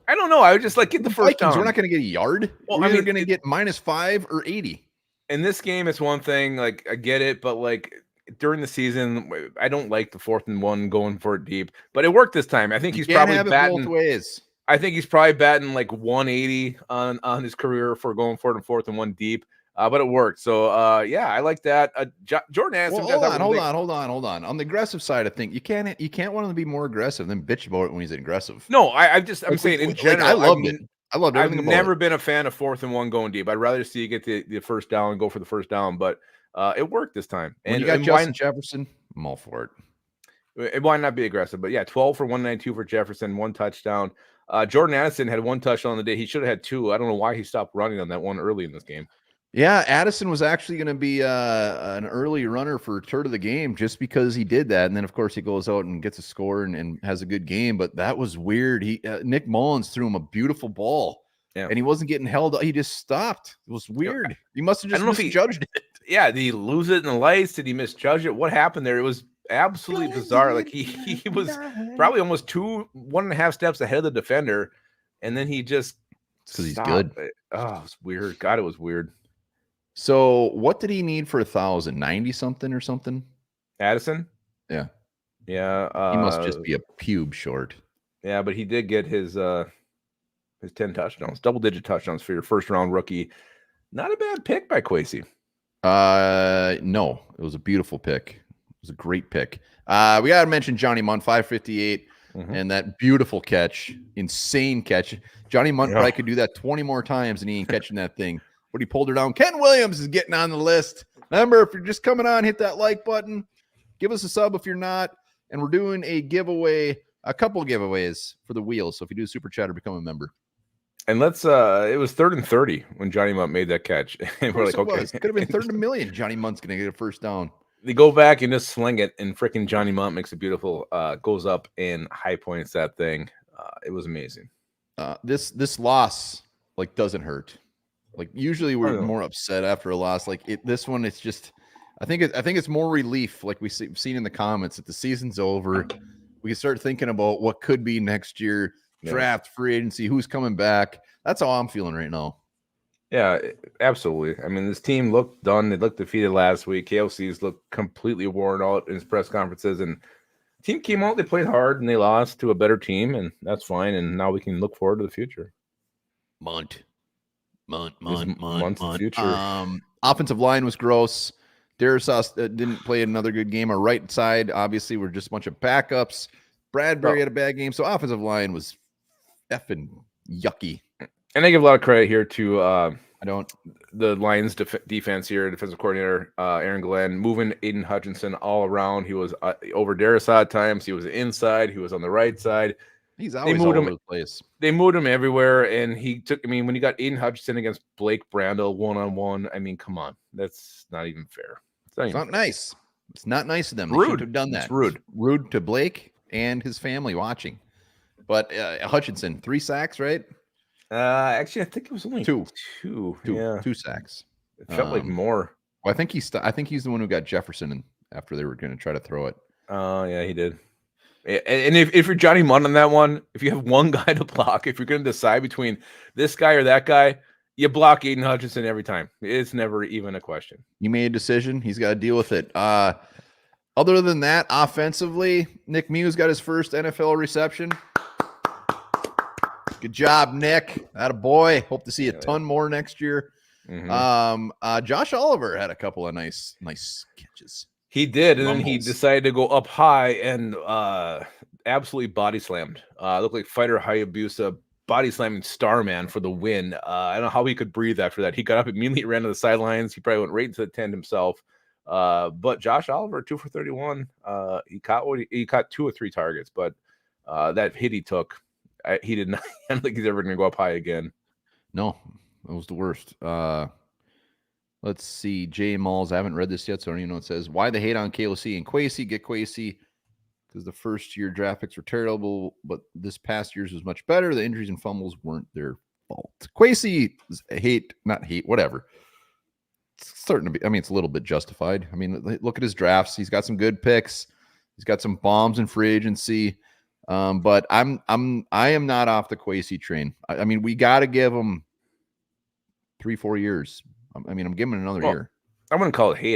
[SPEAKER 2] I don't know. I would just like get the first
[SPEAKER 1] Vikings,
[SPEAKER 2] down.
[SPEAKER 1] We're not going to get a yard. Well, we're either going to get -5 or 80.
[SPEAKER 2] In this game, it's one thing. Like I get it, but like during the season, I don't like the 4th and 1 going for it deep. But it worked this time. I think he's probably batting both ways. I think he's probably batting like 180 on his career for going for it on 4th and 1 deep. But it worked. So yeah, I like that. Jordan Addison.
[SPEAKER 1] Well, hold on. On the aggressive side, I think you can't want him to be more aggressive than bitch about it when he's aggressive.
[SPEAKER 2] No, I'm saying in general.
[SPEAKER 1] I loved it. I loved everything
[SPEAKER 2] I've
[SPEAKER 1] about
[SPEAKER 2] never
[SPEAKER 1] it.
[SPEAKER 2] been a fan of 4th and 1 going deep. I'd rather see you get the first down and go for the first down. But it worked this time.
[SPEAKER 1] And you got Justin Jefferson, I'm all for it.
[SPEAKER 2] Why not be aggressive? But yeah, 12 for 192 for Jefferson, 1 touchdown. Jordan Addison had 1 touchdown on the day. He should have had 2. I don't know why he stopped running on that one early in this game.
[SPEAKER 1] Yeah, Addison was actually going to be an early runner for turd of the game just because he did that. And then, of course, he goes out and gets a score and has a good game. But that was weird. Nick Mullins threw him a beautiful ball, and he wasn't getting held up. He just stopped. It was weird. He must have just misjudged it.
[SPEAKER 2] Yeah, did he lose it in the lights? Did he misjudge it? What happened there? It was absolutely bizarre. Like he was probably almost 1.5 steps ahead of the defender, and then he just
[SPEAKER 1] because he's good.
[SPEAKER 2] Oh, it was weird. God, it was weird.
[SPEAKER 1] So what did he need for 1,000? 90 something or something?
[SPEAKER 2] Addison?
[SPEAKER 1] Yeah.
[SPEAKER 2] Yeah.
[SPEAKER 1] He must just be a pube short.
[SPEAKER 2] Yeah, but he did get his 10 touchdowns, double-digit touchdowns for your first-round rookie. Not a bad pick by Kwesi.
[SPEAKER 1] No, it was a beautiful pick. It was a great pick. We got to mention Johnny Munt, 558, and that beautiful catch, insane catch. Johnny Munt probably could do that 20 more times, and he ain't catching that thing. But he pulled her down. Ken Williams is getting on the list. Remember, if you're just coming on, hit that like button. Give us a sub if you're not. And we're doing a giveaway, a couple of giveaways for the wheels. So if you do super chat or become a member.
[SPEAKER 2] And let's it was 3rd and 30 when Johnny Munt made that catch. And we're like, okay.
[SPEAKER 1] It could have been 3rd and 1,000,000. Johnny Munt's gonna get a first down.
[SPEAKER 2] They go back and just sling it, and freaking Johnny Munt makes a beautiful goes up and high points that thing. It was amazing.
[SPEAKER 1] This loss like doesn't hurt. Like usually we're more upset after a loss. Like this one, it's just I think it's more relief. Like we've seen in the comments that the season's over. We can start thinking about what could be next year, draft, free agency, who's coming back. That's how I'm feeling right now.
[SPEAKER 2] Yeah, absolutely. I mean, this team looked done. They looked defeated last week. KLC's looked completely worn out in his press conferences, and the team came out. They played hard and they lost to a better team, and that's fine. And now we can look forward to the future.
[SPEAKER 1] Munt's
[SPEAKER 2] future.
[SPEAKER 1] Offensive line was gross. Darrisaw didn't play another good game. Our right side, obviously, we're just a bunch of backups. Bradbury had a bad game, so offensive line was effing yucky.
[SPEAKER 2] And I give a lot of credit here to the Lions defense here, defensive coordinator Aaron Glenn, moving Aiden Hutchinson all around. He was over Darrisaw at times. He was inside. He was on the right side.
[SPEAKER 1] He's always all over the place.
[SPEAKER 2] They moved him everywhere, and he took. I mean, when you got Aiden Hutchinson against Blake Brandel 1-on-1, I mean, come on, that's not even fair.
[SPEAKER 1] It's not nice. It's not nice of them.
[SPEAKER 2] Rude.
[SPEAKER 1] They should have done that.
[SPEAKER 2] It's
[SPEAKER 1] rude to Blake and his family watching. But Hutchinson, 3 sacks, right?
[SPEAKER 2] Actually, I think it was only two. Yeah.
[SPEAKER 1] 2 sacks.
[SPEAKER 2] It felt like more.
[SPEAKER 1] Well, I think he's the one who got Jefferson after they were going to try to throw it.
[SPEAKER 2] Oh, yeah, he did. And if you're Johnny Munt on that one, if you have one guy to block, if you're going to decide between this guy or that guy, you block Aiden Hutchinson every time. It's never even a question.
[SPEAKER 1] You made a decision. He's got to deal with it. Other than that, offensively, Nick Muse got his first NFL reception. Good job, Nick. Attaboy. Hope to see a ton more next year. Josh Oliver had a couple of nice catches.
[SPEAKER 2] He did, and then he decided to go up high and absolutely body slammed. Looked like fighter Hayabusa body slamming Starman for the win. I don't know how he could breathe after that. He got up immediately, ran to the sidelines. He probably went right into the tent himself. But Josh Oliver, 2 for 31. He caught 2 or 3 targets, but that hit he took, he did not. I don't think he's ever going to go up high again.
[SPEAKER 1] No, that was the worst. Let's see. Jay Malls. I haven't read this yet, so I don't even know what it says. Why the hate on KOC and Kwesi? Get Kwesi because the first year draft picks were terrible, but this past year's was much better. The injuries and fumbles weren't their fault. Kwesi not hate, whatever. It's starting to be. I mean, it's a little bit justified. I mean, look at his drafts. He's got some good picks. He's got some bombs in free agency. But I am not off the Kwesi train. I mean, we got to give him 3-4 years. I mean, I'm giving it another year.
[SPEAKER 2] I wouldn't call it hate.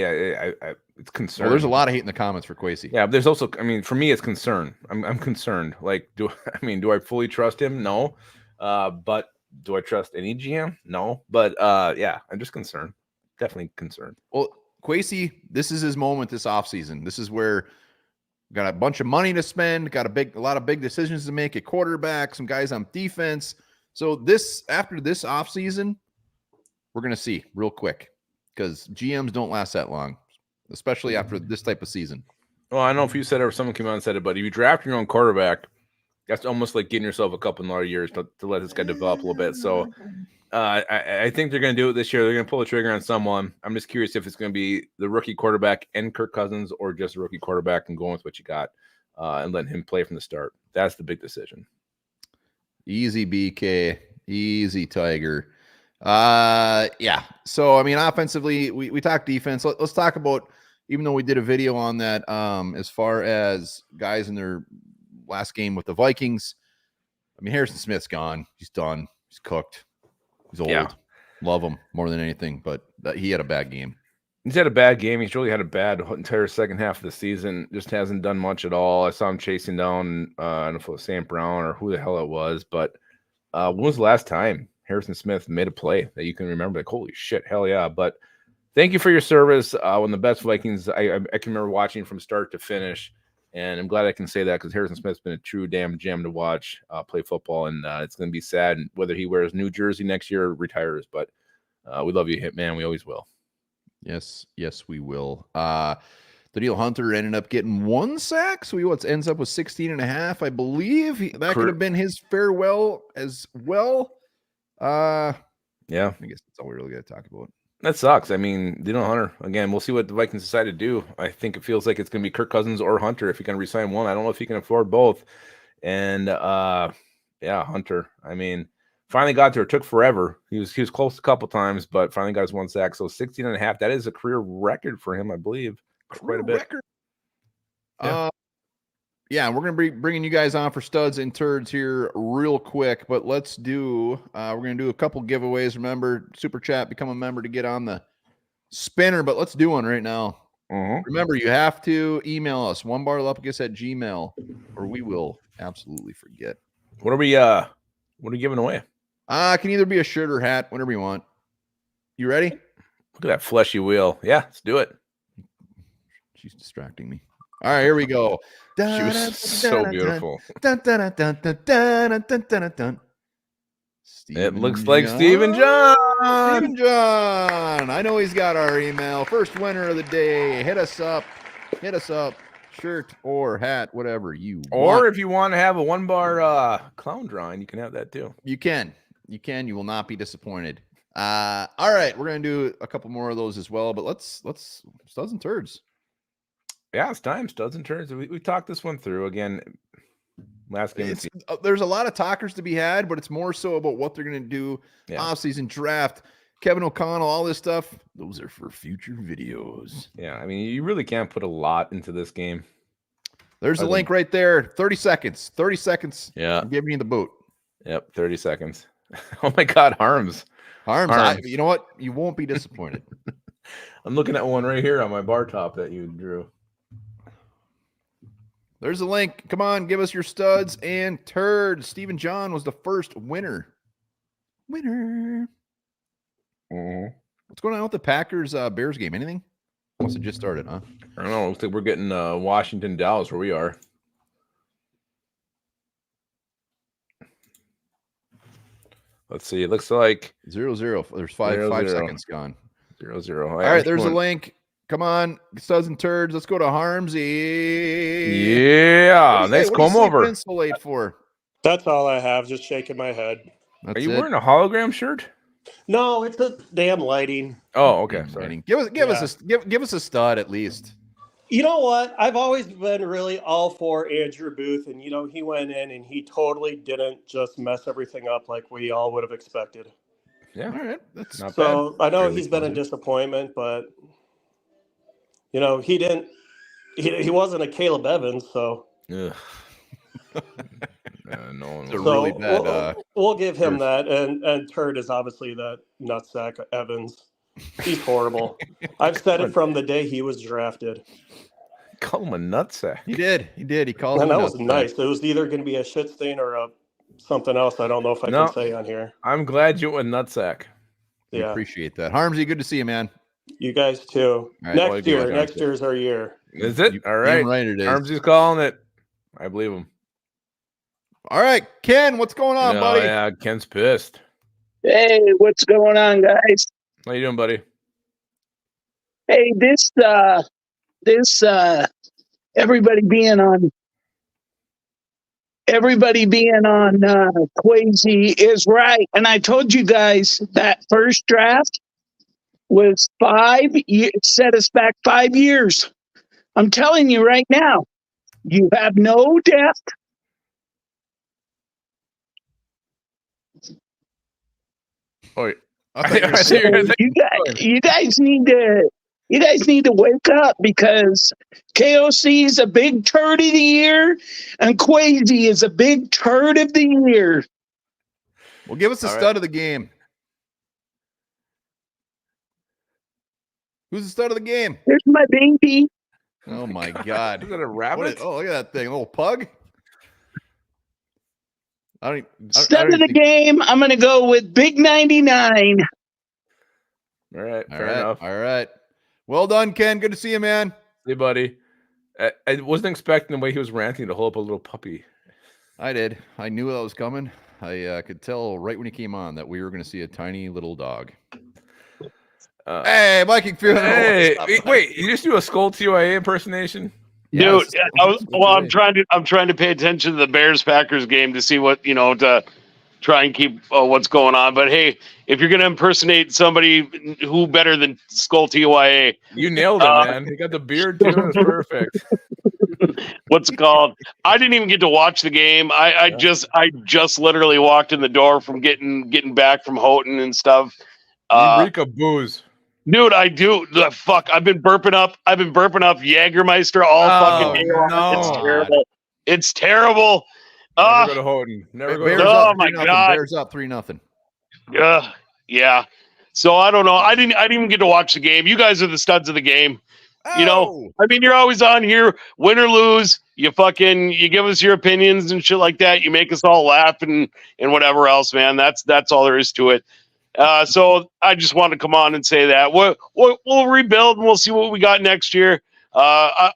[SPEAKER 2] It's concern.
[SPEAKER 1] Well, there's a lot of hate in the comments for Kwesi.
[SPEAKER 2] Yeah, but there's also, I mean, for me, it's concern. I'm concerned. Like, do I fully trust him? No. But do I trust any GM? No. But yeah, I'm just concerned. Definitely concerned.
[SPEAKER 1] Well, Kwesi, this is his moment this offseason. This is where got a bunch of money to spend, got a lot of big decisions to make at quarterback, some guys on defense. So after this offseason, we're going to see real quick because GMs don't last that long, especially after this type of season.
[SPEAKER 2] Well, I don't know if you said it or someone came out and said it, but if you draft your own quarterback, That's almost like getting yourself a couple more years to let this guy develop a little bit. So I think they're going to do it this year. They're going to pull the trigger on someone. I'm just curious if it's going to be the rookie quarterback and Kirk Cousins, or just a rookie quarterback and going with what you got and letting him play from the start. That's the big decision.
[SPEAKER 1] Easy BK, easy Tiger. Yeah. So I mean, offensively, we talked defense. Let's talk about, even though we did a video on that, as far as guys in their last game with the Vikings. I mean, Harrison Smith's gone. He's done. He's cooked. He's old.
[SPEAKER 2] Yeah.
[SPEAKER 1] Love him more than anything, but he had a bad game.
[SPEAKER 2] He's had a bad game. He's really had a bad entire second half of the season. Just hasn't done much at all. I saw him chasing down, I don't know if it was Sam Brown or who the hell it was, but when was the last time Harrison Smith made a play that you can remember? Like, holy shit, hell yeah. But thank you for your service. One of the best Vikings I can remember watching from start to finish. And I'm glad I can say that, because Harrison Smith's been a true damn gem to watch play football. And it's going to be sad whether he wears New Jersey next year or retires. But we love you, Hitman. We always will.
[SPEAKER 1] Yes, we will. Daniil Hunter ended up getting 1 sack, so he ends up with 16.5, I believe. That could have been his farewell as well. Yeah, I guess that's all we really got to talk about.
[SPEAKER 2] That sucks. I mean, Daniil Hunter, again, we'll see what the Vikings decide to do. I think it feels like it's going to be Kirk Cousins or Hunter if he can resign one. I don't know if he can afford both. And yeah, Hunter, I mean, finally got there. It took forever. He was close a couple times, but finally got his 1 sack. So 16.5, that is a career record for him, I believe. Quite a bit.
[SPEAKER 1] Record. Yeah, we're going to be bringing you guys on for studs and turds here real quick, but let's do, we're going to do a couple giveaways. Remember, Super Chat, become a member to get on the spinner, but let's do one right now. Remember, you have to email us, onebarlupicus@gmail, or we will absolutely forget.
[SPEAKER 2] What are we giving away?
[SPEAKER 1] It can either be a shirt or hat, whatever you want. You ready?
[SPEAKER 2] Look at that fleshy wheel. Yeah, let's do it.
[SPEAKER 1] She's distracting me. All right, here we go.
[SPEAKER 2] She was so beautiful. It looks like Steven John.
[SPEAKER 1] Steven John. I know he's got our email. First winner of the day. Hit us up. Shirt or hat, whatever you want.
[SPEAKER 2] Or if you want to have a 1 bar clown drawing, you can have that too.
[SPEAKER 1] You can. You will not be disappointed. All right, we're gonna do a couple more of those as well, but let's studs and turds.
[SPEAKER 2] Yeah, it's time. Studs and turds. We talked this one through again. Last game.
[SPEAKER 1] There's a lot of talkers to be had, but it's more so about what they're going to do. Offseason draft, Kevin O'Connell, all this stuff. Those are for future videos.
[SPEAKER 2] Yeah, I mean, you really can't put a lot into this game.
[SPEAKER 1] There's a link right there. 30 seconds. 30 seconds.
[SPEAKER 2] Yeah.
[SPEAKER 1] I'm giving you the boot.
[SPEAKER 2] Yep, 30 seconds. Oh my God, Harms.
[SPEAKER 1] You know what? You won't be disappointed.
[SPEAKER 2] I'm looking at one right here on my bar top that you drew.
[SPEAKER 1] There's a link. Come on, give us your studs and turds. Steven John was the first winner. What's going on with the Packers Bears game? Anything? Must have just started, huh?
[SPEAKER 2] I don't know. Looks like we're getting Washington, Dallas, where we are. Let's see. It looks like
[SPEAKER 1] 0-0. There's 5 seconds gone.
[SPEAKER 2] 0-0.
[SPEAKER 1] All right, there's a link. Come on, studs and turds. Let's go to Harmsy.
[SPEAKER 2] Yeah, nice comb over.
[SPEAKER 1] So late for?
[SPEAKER 3] That's all I have. Just shaking my head.
[SPEAKER 2] Are you wearing a hologram shirt?
[SPEAKER 3] No, it's a damn lighting.
[SPEAKER 2] Oh, okay. Sorry.
[SPEAKER 1] Give us a stud at least.
[SPEAKER 3] You know what? I've always been really all for Andrew Booth, and he went in and he totally didn't just mess everything up like we all would have expected.
[SPEAKER 2] Yeah, all right.
[SPEAKER 3] That's not bad. So I know he's been a disappointment, but he didn't. He wasn't a Caleb Evans, so.
[SPEAKER 2] No,
[SPEAKER 1] it's a really bad.
[SPEAKER 3] We'll give him that, and turd is obviously that nutsack Evans. He's horrible. I've said it from the day he was drafted.
[SPEAKER 2] Call him a nutsack.
[SPEAKER 1] He did. He called him.
[SPEAKER 3] And that was nice. It was either going to be a shit stain or something else. I don't know if I can say on here.
[SPEAKER 2] I'm glad you went nutsack.
[SPEAKER 1] We appreciate that. Harmsy, good to see you, man.
[SPEAKER 3] You guys too. Right, next year's our year.
[SPEAKER 2] Is it? All right.
[SPEAKER 1] Right, it is.
[SPEAKER 2] Harmsy's calling it. I believe him.
[SPEAKER 1] All right, Ken, what's going on, buddy?
[SPEAKER 2] Yeah, Ken's pissed.
[SPEAKER 4] Hey, what's going on, guys?
[SPEAKER 2] How you doing, buddy?
[SPEAKER 4] Hey, this everybody being on everybody being on Quasi is right. And I told you guys that first draft was 5 years, set us back 5 years. I'm telling you right now, you have no depth.
[SPEAKER 2] Oh,
[SPEAKER 1] I thought you were
[SPEAKER 4] So
[SPEAKER 1] saying-
[SPEAKER 4] you guys need to wake up, because KOC is a big turd of the year and Quasi is a big turd of the year.
[SPEAKER 1] Well, give us a
[SPEAKER 2] All right.
[SPEAKER 1] stud of the game. Who's the stud of the game?
[SPEAKER 4] There's my baby.
[SPEAKER 1] Oh my God!
[SPEAKER 2] Is that a
[SPEAKER 1] What
[SPEAKER 2] rabbit?
[SPEAKER 1] is- oh, look at that thing, a little pug. I don't.
[SPEAKER 4] Stud of the game, I'm going to go with Big 99.
[SPEAKER 2] All right,
[SPEAKER 1] All
[SPEAKER 2] fair
[SPEAKER 1] right,
[SPEAKER 2] enough.
[SPEAKER 1] all right. Well done, Ken. Good to see you, man.
[SPEAKER 2] Hey, buddy. I wasn't expecting the way he was ranting to hold up a little puppy.
[SPEAKER 1] I did. I knew that was coming. I could tell right when he came on that we were going to see a tiny little dog. Hey, Viking Funeral.
[SPEAKER 2] Hey, wait, you just do a Skull TYA impersonation?
[SPEAKER 5] Dude,
[SPEAKER 1] Yes.
[SPEAKER 5] I'm trying to pay attention to the Bears Packers game to see what, to try and keep what's going on. But hey, if you're gonna impersonate somebody, who better than Skull TYA?
[SPEAKER 2] You nailed it, man. You got the beard too. It's perfect.
[SPEAKER 5] What's it called? I didn't even get to watch the game. I just literally walked in the door from getting back from Houghton and stuff.
[SPEAKER 2] You reek of booze.
[SPEAKER 5] Dude, I do. The fuck, I've been burping up Jägermeister all fucking day.
[SPEAKER 2] No.
[SPEAKER 5] It's terrible. It's terrible.
[SPEAKER 2] Never go to Houghton. Never go
[SPEAKER 1] Bears
[SPEAKER 2] to
[SPEAKER 5] Oh
[SPEAKER 1] up
[SPEAKER 5] my
[SPEAKER 1] 3-0.
[SPEAKER 5] God.
[SPEAKER 1] Bears up 3-0.
[SPEAKER 5] Yeah. So I don't know. I didn't even get to watch the game. You guys are the studs of the game.
[SPEAKER 1] Oh!
[SPEAKER 5] I mean, you're always on here, win or lose. You give us your opinions and shit like that. You make us all laugh and whatever else, man. That's all there is to it. So I just wanted to come on and say that we'll rebuild and we'll see what we got next year. I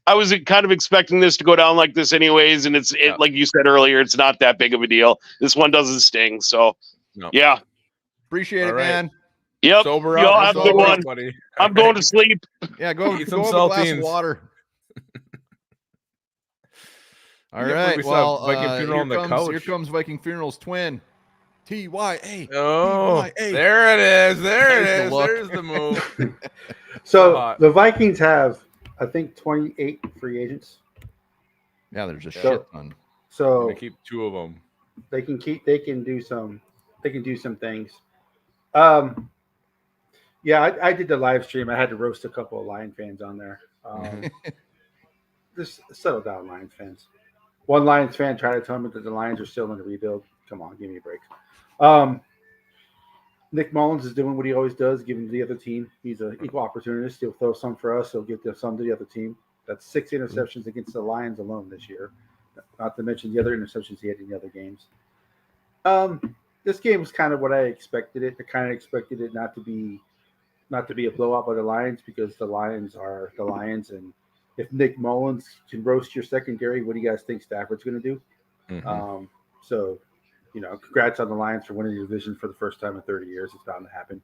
[SPEAKER 5] was kind of expecting this to go down like this anyways, and it's like you said earlier, it's not that big of a deal. This one doesn't sting, so yeah.
[SPEAKER 1] Appreciate it,
[SPEAKER 2] All right.
[SPEAKER 1] man.
[SPEAKER 5] Yep.
[SPEAKER 2] Sober
[SPEAKER 5] Y'all
[SPEAKER 2] up.
[SPEAKER 5] have a
[SPEAKER 2] Sober
[SPEAKER 5] good
[SPEAKER 2] up,
[SPEAKER 5] one.
[SPEAKER 2] buddy.
[SPEAKER 5] I'm going to sleep.
[SPEAKER 1] Yeah, go
[SPEAKER 2] Eat some
[SPEAKER 1] have a glass of
[SPEAKER 2] saltines.
[SPEAKER 1] water. All
[SPEAKER 2] Yeah,
[SPEAKER 1] right.
[SPEAKER 2] we saw
[SPEAKER 1] Well,
[SPEAKER 2] Viking Funeral on the couch.
[SPEAKER 1] Here comes Viking Funeral's twin. TYA.
[SPEAKER 2] Oh,
[SPEAKER 1] TYA.
[SPEAKER 2] there it is. There it
[SPEAKER 1] There's the
[SPEAKER 2] is.
[SPEAKER 1] look.
[SPEAKER 2] There's the move.
[SPEAKER 6] So
[SPEAKER 2] hot.
[SPEAKER 6] the Vikings have, I think, 28 free agents.
[SPEAKER 1] Yeah, there's a
[SPEAKER 6] So-
[SPEAKER 1] shit ton.
[SPEAKER 6] So
[SPEAKER 2] Gonna keep 2 of them.
[SPEAKER 6] they can do some things. Yeah, I did the live stream. I had to roast a couple of Lion fans on there. Just settle down, Lions fans. One Lions fan tried to tell me that the Lions are still in a rebuild. Come on, give me a break. Nick Mullins is doing what he always does, giving to the other team. He's an equal opportunist. He'll throw some for us. He'll give some to the other team. That's 6 interceptions against the Lions alone this year, not to mention the other interceptions he had in the other games. This game was kind of what I expected it. I kind of expected it not to be a blowout by the Lions, because the Lions are the Lions. And if Nick Mullins can roast your secondary, what do you guys think Stafford's going to do?
[SPEAKER 2] Mm-hmm.
[SPEAKER 6] So, congrats on the Lions for winning the division for the first time in 30 years. It's bound to happen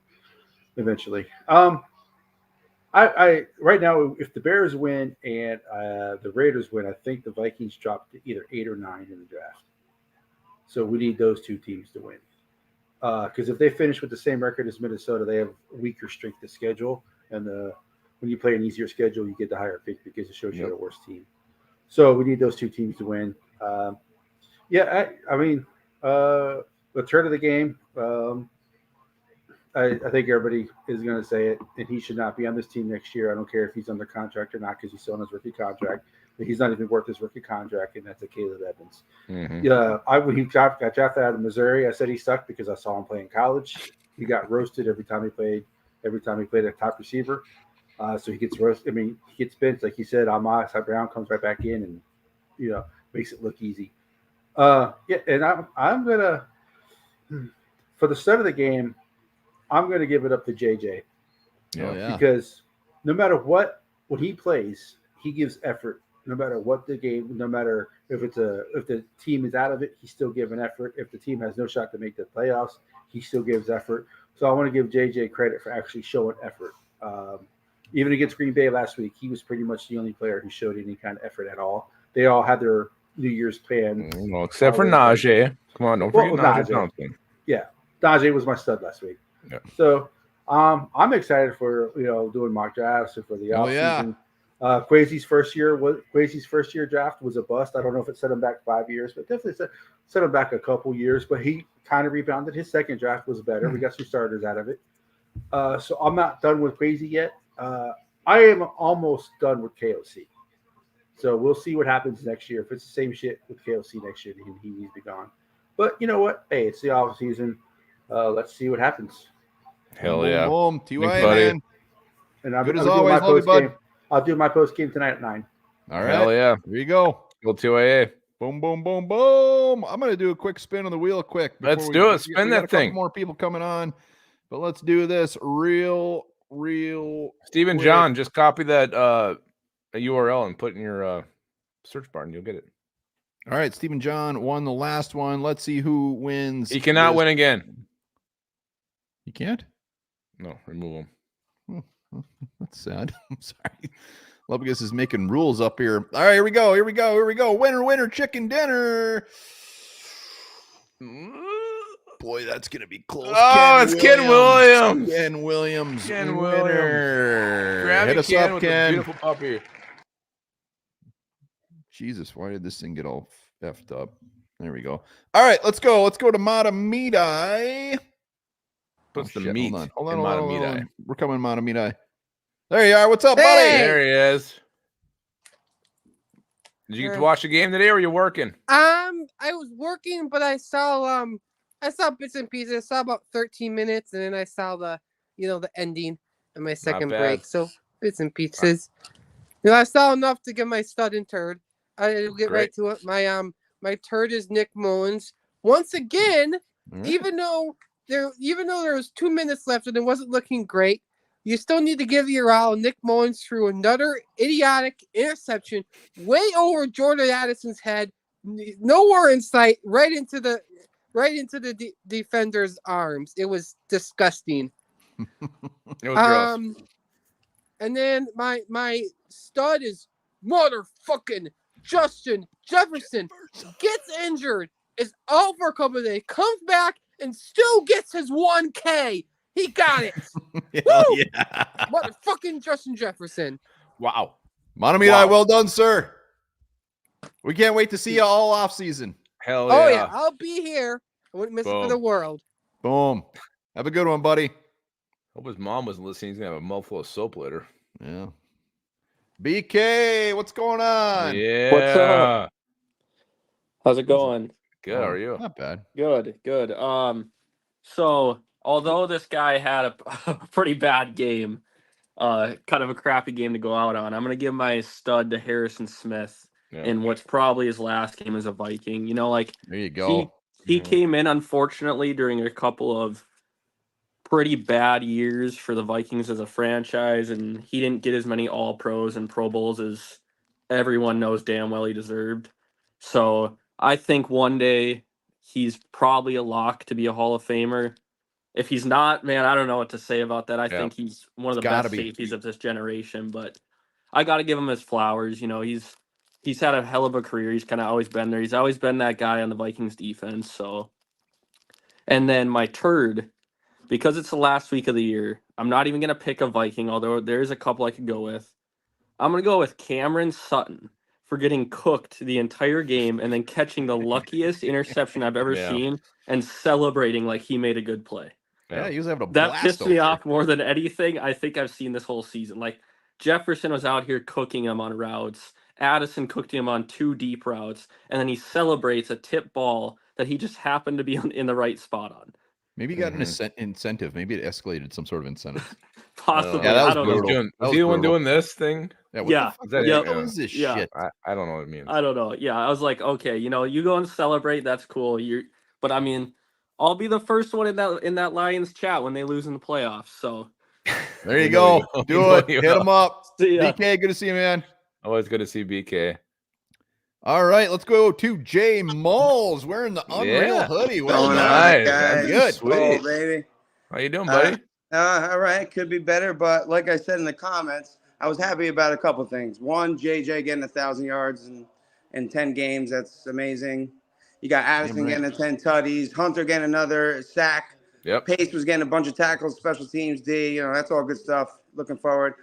[SPEAKER 6] eventually. I right now, if the Bears win and the Raiders win, I think the Vikings drop to either 8 or 9 in the draft. So we need those two teams to win. Because if they finish with the same record as Minnesota, they have a weaker strength of schedule. And when you play an easier schedule, you get the higher pick because it shows you the worst team. So we need those two teams to win. The turn of the game, I think everybody is going to say it, and he should not be on this team next year. I don't care if he's under contract or not, because he's still on his rookie contract. But he's not even worth his rookie contract, and that's a Caleb Evans. When he got drafted out of Missouri, I said he sucked because I saw him play in college. He got roasted every time he played a top receiver. So he gets roasted. I mean, he gets benched, like he said. Amon Brown comes right back in and makes it look easy. And I'm gonna, for the start of the game, I'm gonna give it up to JJ. Because no matter what, when he plays, he gives effort. No matter what the game, no matter if the team is out of it, he's still giving effort. If the team has no shot to make the playoffs, he still gives effort. So I want to give JJ credit for actually showing effort. Even against Green Bay last week, he was pretty much the only player who showed any kind of effort at all. They all had their New Year's plan.
[SPEAKER 2] Well, except for Najee. Come on, don't forget Najee
[SPEAKER 6] Najee.
[SPEAKER 2] Johnson.
[SPEAKER 6] Yeah, Najee was my stud last week.
[SPEAKER 2] Yeah.
[SPEAKER 6] So I'm excited for doing mock drafts and for the
[SPEAKER 1] Oh, yeah.
[SPEAKER 6] offseason. Quasi's first year draft was a bust. I don't know if it set him back 5 years, but definitely set him back a couple years. But he kind of rebounded. His second draft was better. We got some starters out of it. So I'm not done with Quasi yet. I am almost done with KOC. So we'll see what happens next year. If it's the same shit with KOC next year, then he needs to be gone. But you know what? Hey, it's the off season. Let's see what happens.
[SPEAKER 2] Hell yeah.
[SPEAKER 1] Boom. TYA,
[SPEAKER 2] Thanks, buddy.
[SPEAKER 1] man.
[SPEAKER 6] And I'm
[SPEAKER 1] Good as
[SPEAKER 6] doing
[SPEAKER 1] always.
[SPEAKER 6] my
[SPEAKER 1] Love you,
[SPEAKER 6] post
[SPEAKER 1] bud.
[SPEAKER 6] game. I'll do my post game tonight at 9.
[SPEAKER 1] All right.
[SPEAKER 2] Hell yeah.
[SPEAKER 1] There you go.
[SPEAKER 2] Go 2AA.
[SPEAKER 1] Boom, boom, boom, boom. I'm going to do a quick spin on the wheel quick.
[SPEAKER 2] Let's do it. Spin that
[SPEAKER 1] a couple
[SPEAKER 2] thing.
[SPEAKER 1] more people coming on, but let's do this real
[SPEAKER 2] Steven
[SPEAKER 1] quick.
[SPEAKER 2] John, just copy that URL and put in your search bar and you'll get it.
[SPEAKER 1] All right. Stephen John won the last one. Let's see who wins.
[SPEAKER 2] He cannot
[SPEAKER 1] this.
[SPEAKER 2] win again.
[SPEAKER 1] You can't?
[SPEAKER 2] No, remove him.
[SPEAKER 1] That's sad. I'm sorry. Lovegus is making rules up here. All right, here we go. Winner, chicken dinner. Boy, that's going to be close.
[SPEAKER 2] Oh, it's Ken Williams.
[SPEAKER 1] Ken Williams.
[SPEAKER 2] Ken
[SPEAKER 1] Winner.
[SPEAKER 2] Grab
[SPEAKER 1] Hit
[SPEAKER 2] it,
[SPEAKER 1] us
[SPEAKER 2] Ken,
[SPEAKER 1] up,
[SPEAKER 2] with the
[SPEAKER 1] Ken.
[SPEAKER 2] beautiful puppy.
[SPEAKER 1] Jesus, why did this thing get all effed up? There we go. All right, let's go. Let's go to Matamidai.
[SPEAKER 2] Puts the meat
[SPEAKER 1] Hold
[SPEAKER 2] in
[SPEAKER 1] on.
[SPEAKER 2] Matamidai.
[SPEAKER 1] We're coming, Matamidai. There you are. What's up, buddy?
[SPEAKER 2] There he is. Did you get to watch the game today or were you working?
[SPEAKER 7] I was working, but I saw bits and pieces. I saw about 13 minutes, and then I saw the ending of my second
[SPEAKER 2] bad.
[SPEAKER 7] break. So bits and pieces. I saw enough to get my stud and turd. I'll get right to it. My turd is Nick Mullins. Once again, even though there was 2 minutes left and it wasn't looking great, you still need to give your all. Nick Mullins threw another idiotic interception way over Jordan Addison's head, nowhere in sight, right into the defender's arms. It was disgusting.
[SPEAKER 2] It was gross.
[SPEAKER 7] And then my stud is motherfucking Justin Jefferson. Gets injured, is out for a couple of days, comes back and still gets his 1K. He got it. Woo!
[SPEAKER 1] Yeah.
[SPEAKER 7] Motherfucking Justin Jefferson.
[SPEAKER 2] Wow.
[SPEAKER 1] Matamidai, well done, sir. We can't wait to see you all off season.
[SPEAKER 2] Hell
[SPEAKER 7] Oh
[SPEAKER 2] yeah.
[SPEAKER 7] yeah, I'll be here. I wouldn't miss it for
[SPEAKER 2] Boom.
[SPEAKER 7] the world.
[SPEAKER 1] Boom. Have a good one, buddy.
[SPEAKER 2] Hope his mom wasn't listening. He's going to have a mouthful of soap later.
[SPEAKER 1] Yeah. BK, what's going on?
[SPEAKER 2] Yeah.
[SPEAKER 8] What's up? How's it going?
[SPEAKER 2] Good. How are you?
[SPEAKER 1] Not bad.
[SPEAKER 8] Good. So although this guy had a pretty bad game, kind of a crappy game to go out on, I'm gonna give my stud to Harrison Smith in what's probably his last game as a Viking.
[SPEAKER 1] There you go.
[SPEAKER 8] He came in unfortunately during a couple of pretty bad years for the Vikings as a franchise, and he didn't get as many All-Pros and Pro Bowls as everyone knows damn well he deserved. So I think one day he's probably a lock to be a Hall of Famer. If he's not, man, I don't know what to say about that. I think he's one of the best safeties of this generation, but I got to give him his flowers. He's had a hell of a career. He's kind of always been there. He's always been that guy on the Vikings defense. So, and then my turd, because it's the last week of the year, I'm not even going to pick a Viking, although there's a couple I could go with. I'm going to go with Cameron Sutton for getting cooked the entire game and then catching the luckiest interception I've ever seen and celebrating like he made a good play.
[SPEAKER 1] Yeah, he was having a
[SPEAKER 8] That
[SPEAKER 1] blast
[SPEAKER 8] pissed
[SPEAKER 1] over
[SPEAKER 8] me
[SPEAKER 1] there.
[SPEAKER 8] off more than anything I think I've seen this whole season. Like, Jefferson was out here cooking him on routes. Addison cooked him on 2 deep routes. And then he celebrates a tip ball that he just happened to be in the right spot on.
[SPEAKER 1] Maybe he got an incentive. Maybe it escalated some sort of incentive.
[SPEAKER 8] Possibly.
[SPEAKER 1] Yeah, that was
[SPEAKER 8] I don't
[SPEAKER 1] brutal.
[SPEAKER 8] know.
[SPEAKER 2] Was he the one doing this thing?
[SPEAKER 1] Yeah. What
[SPEAKER 8] Yeah.
[SPEAKER 1] the fuck
[SPEAKER 8] Yeah.
[SPEAKER 1] the hell is this
[SPEAKER 8] Yeah.
[SPEAKER 1] shit?
[SPEAKER 2] I don't know what it means.
[SPEAKER 8] I don't know. Yeah, I was like, okay, you go and celebrate. That's cool. But I mean, I'll be the first one in that Lions chat when they lose in the playoffs. So
[SPEAKER 1] There you go. Do it.
[SPEAKER 2] you
[SPEAKER 1] Hit him up.
[SPEAKER 8] see ya.
[SPEAKER 1] BK, good to see you, man.
[SPEAKER 2] Always good to see BK.
[SPEAKER 1] All right, let's go to Jay Malls wearing the Unreal
[SPEAKER 2] Yeah.
[SPEAKER 1] hoodie. Well
[SPEAKER 9] Going
[SPEAKER 1] done.
[SPEAKER 9] on,
[SPEAKER 2] Nice.
[SPEAKER 9] guys.
[SPEAKER 1] Good.
[SPEAKER 2] Sweet.
[SPEAKER 9] Oh, baby.
[SPEAKER 2] How you doing, buddy?
[SPEAKER 9] All right, could be better, but like I said in the comments, I was happy about a couple things. One, JJ getting 1,000 yards in 10 games. That's amazing. You got Addison
[SPEAKER 1] Damn right.
[SPEAKER 9] getting 10 tutties, Hunter getting another sack.
[SPEAKER 2] Yep.
[SPEAKER 9] Pace was getting a bunch of tackles, special teams, D. That's all good stuff. Looking forward.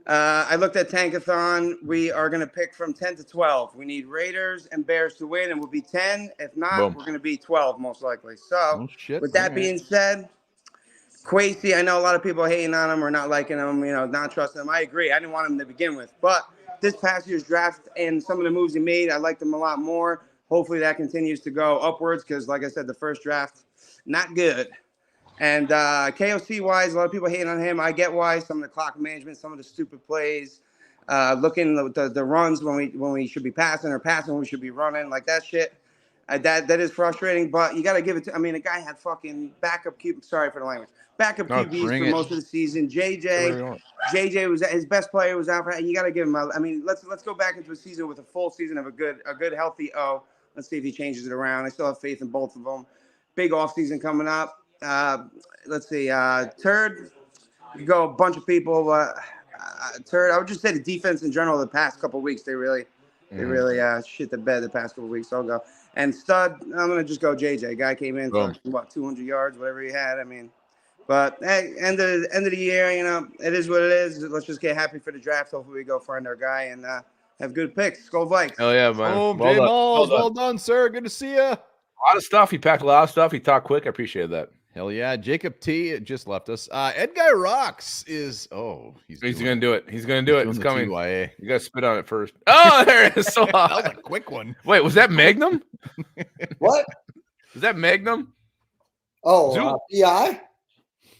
[SPEAKER 9] I looked at Tankathon. We are going to pick from 10 to 12. We need Raiders and Bears to win, and we'll be 10. If not,
[SPEAKER 2] Boom.
[SPEAKER 9] we're going to be 12 most likely. So,
[SPEAKER 1] Oh, shit.
[SPEAKER 9] with that
[SPEAKER 1] All
[SPEAKER 9] being said, Quasey, I know a lot of people hating on him or not liking him, not trusting him. I agree. I didn't want him to begin with. But this past year's draft and some of the moves he made, I liked him a lot more. Hopefully that continues to go upwards because, like I said, the first draft, not good. And KOC-wise, a lot of people hating on him. I get why. Some of the clock management, some of the stupid plays, looking the runs when we should be passing or passing when we should be running, like that shit. That is frustrating, but you got to give it to. I mean, the guy had fucking backup QB. Sorry for the language. Backup QBs for most of the season. JJ was his best player was out for. You got to give him. I mean, let's go back into a season with a full season of a good healthy O. Let's see if he changes it around. I still have faith in both of them. Big offseason coming up. Let's see. Turd. You go a bunch of people. Turd. I would just say the defense in general. The past couple of weeks, they really shit the bed the past couple of weeks. So I'll go. And stud, I'm going to just go JJ. Guy came in for, 200 yards, whatever he had. I mean, but hey, end of the year, it is what it is. Let's just get happy for the draft. Hopefully we go find our guy and have good picks. Go Vikes.
[SPEAKER 2] Hell yeah, man.
[SPEAKER 1] Oh, Jay Malls, well done, sir. Good to see you.
[SPEAKER 2] A lot of stuff. He packed a lot of stuff. He talked quick. I appreciate that.
[SPEAKER 1] Hell yeah. Jacob T just left us. Ed Guy Rocks is, he's
[SPEAKER 2] going to do it. He's going to do it. It's coming.
[SPEAKER 1] TYA.
[SPEAKER 2] You got to spit on it first. Oh, there it is. So
[SPEAKER 1] that was a quick one.
[SPEAKER 2] Wait, was that Magnum?
[SPEAKER 10] What?
[SPEAKER 2] Was that Magnum?
[SPEAKER 10] Oh, PI?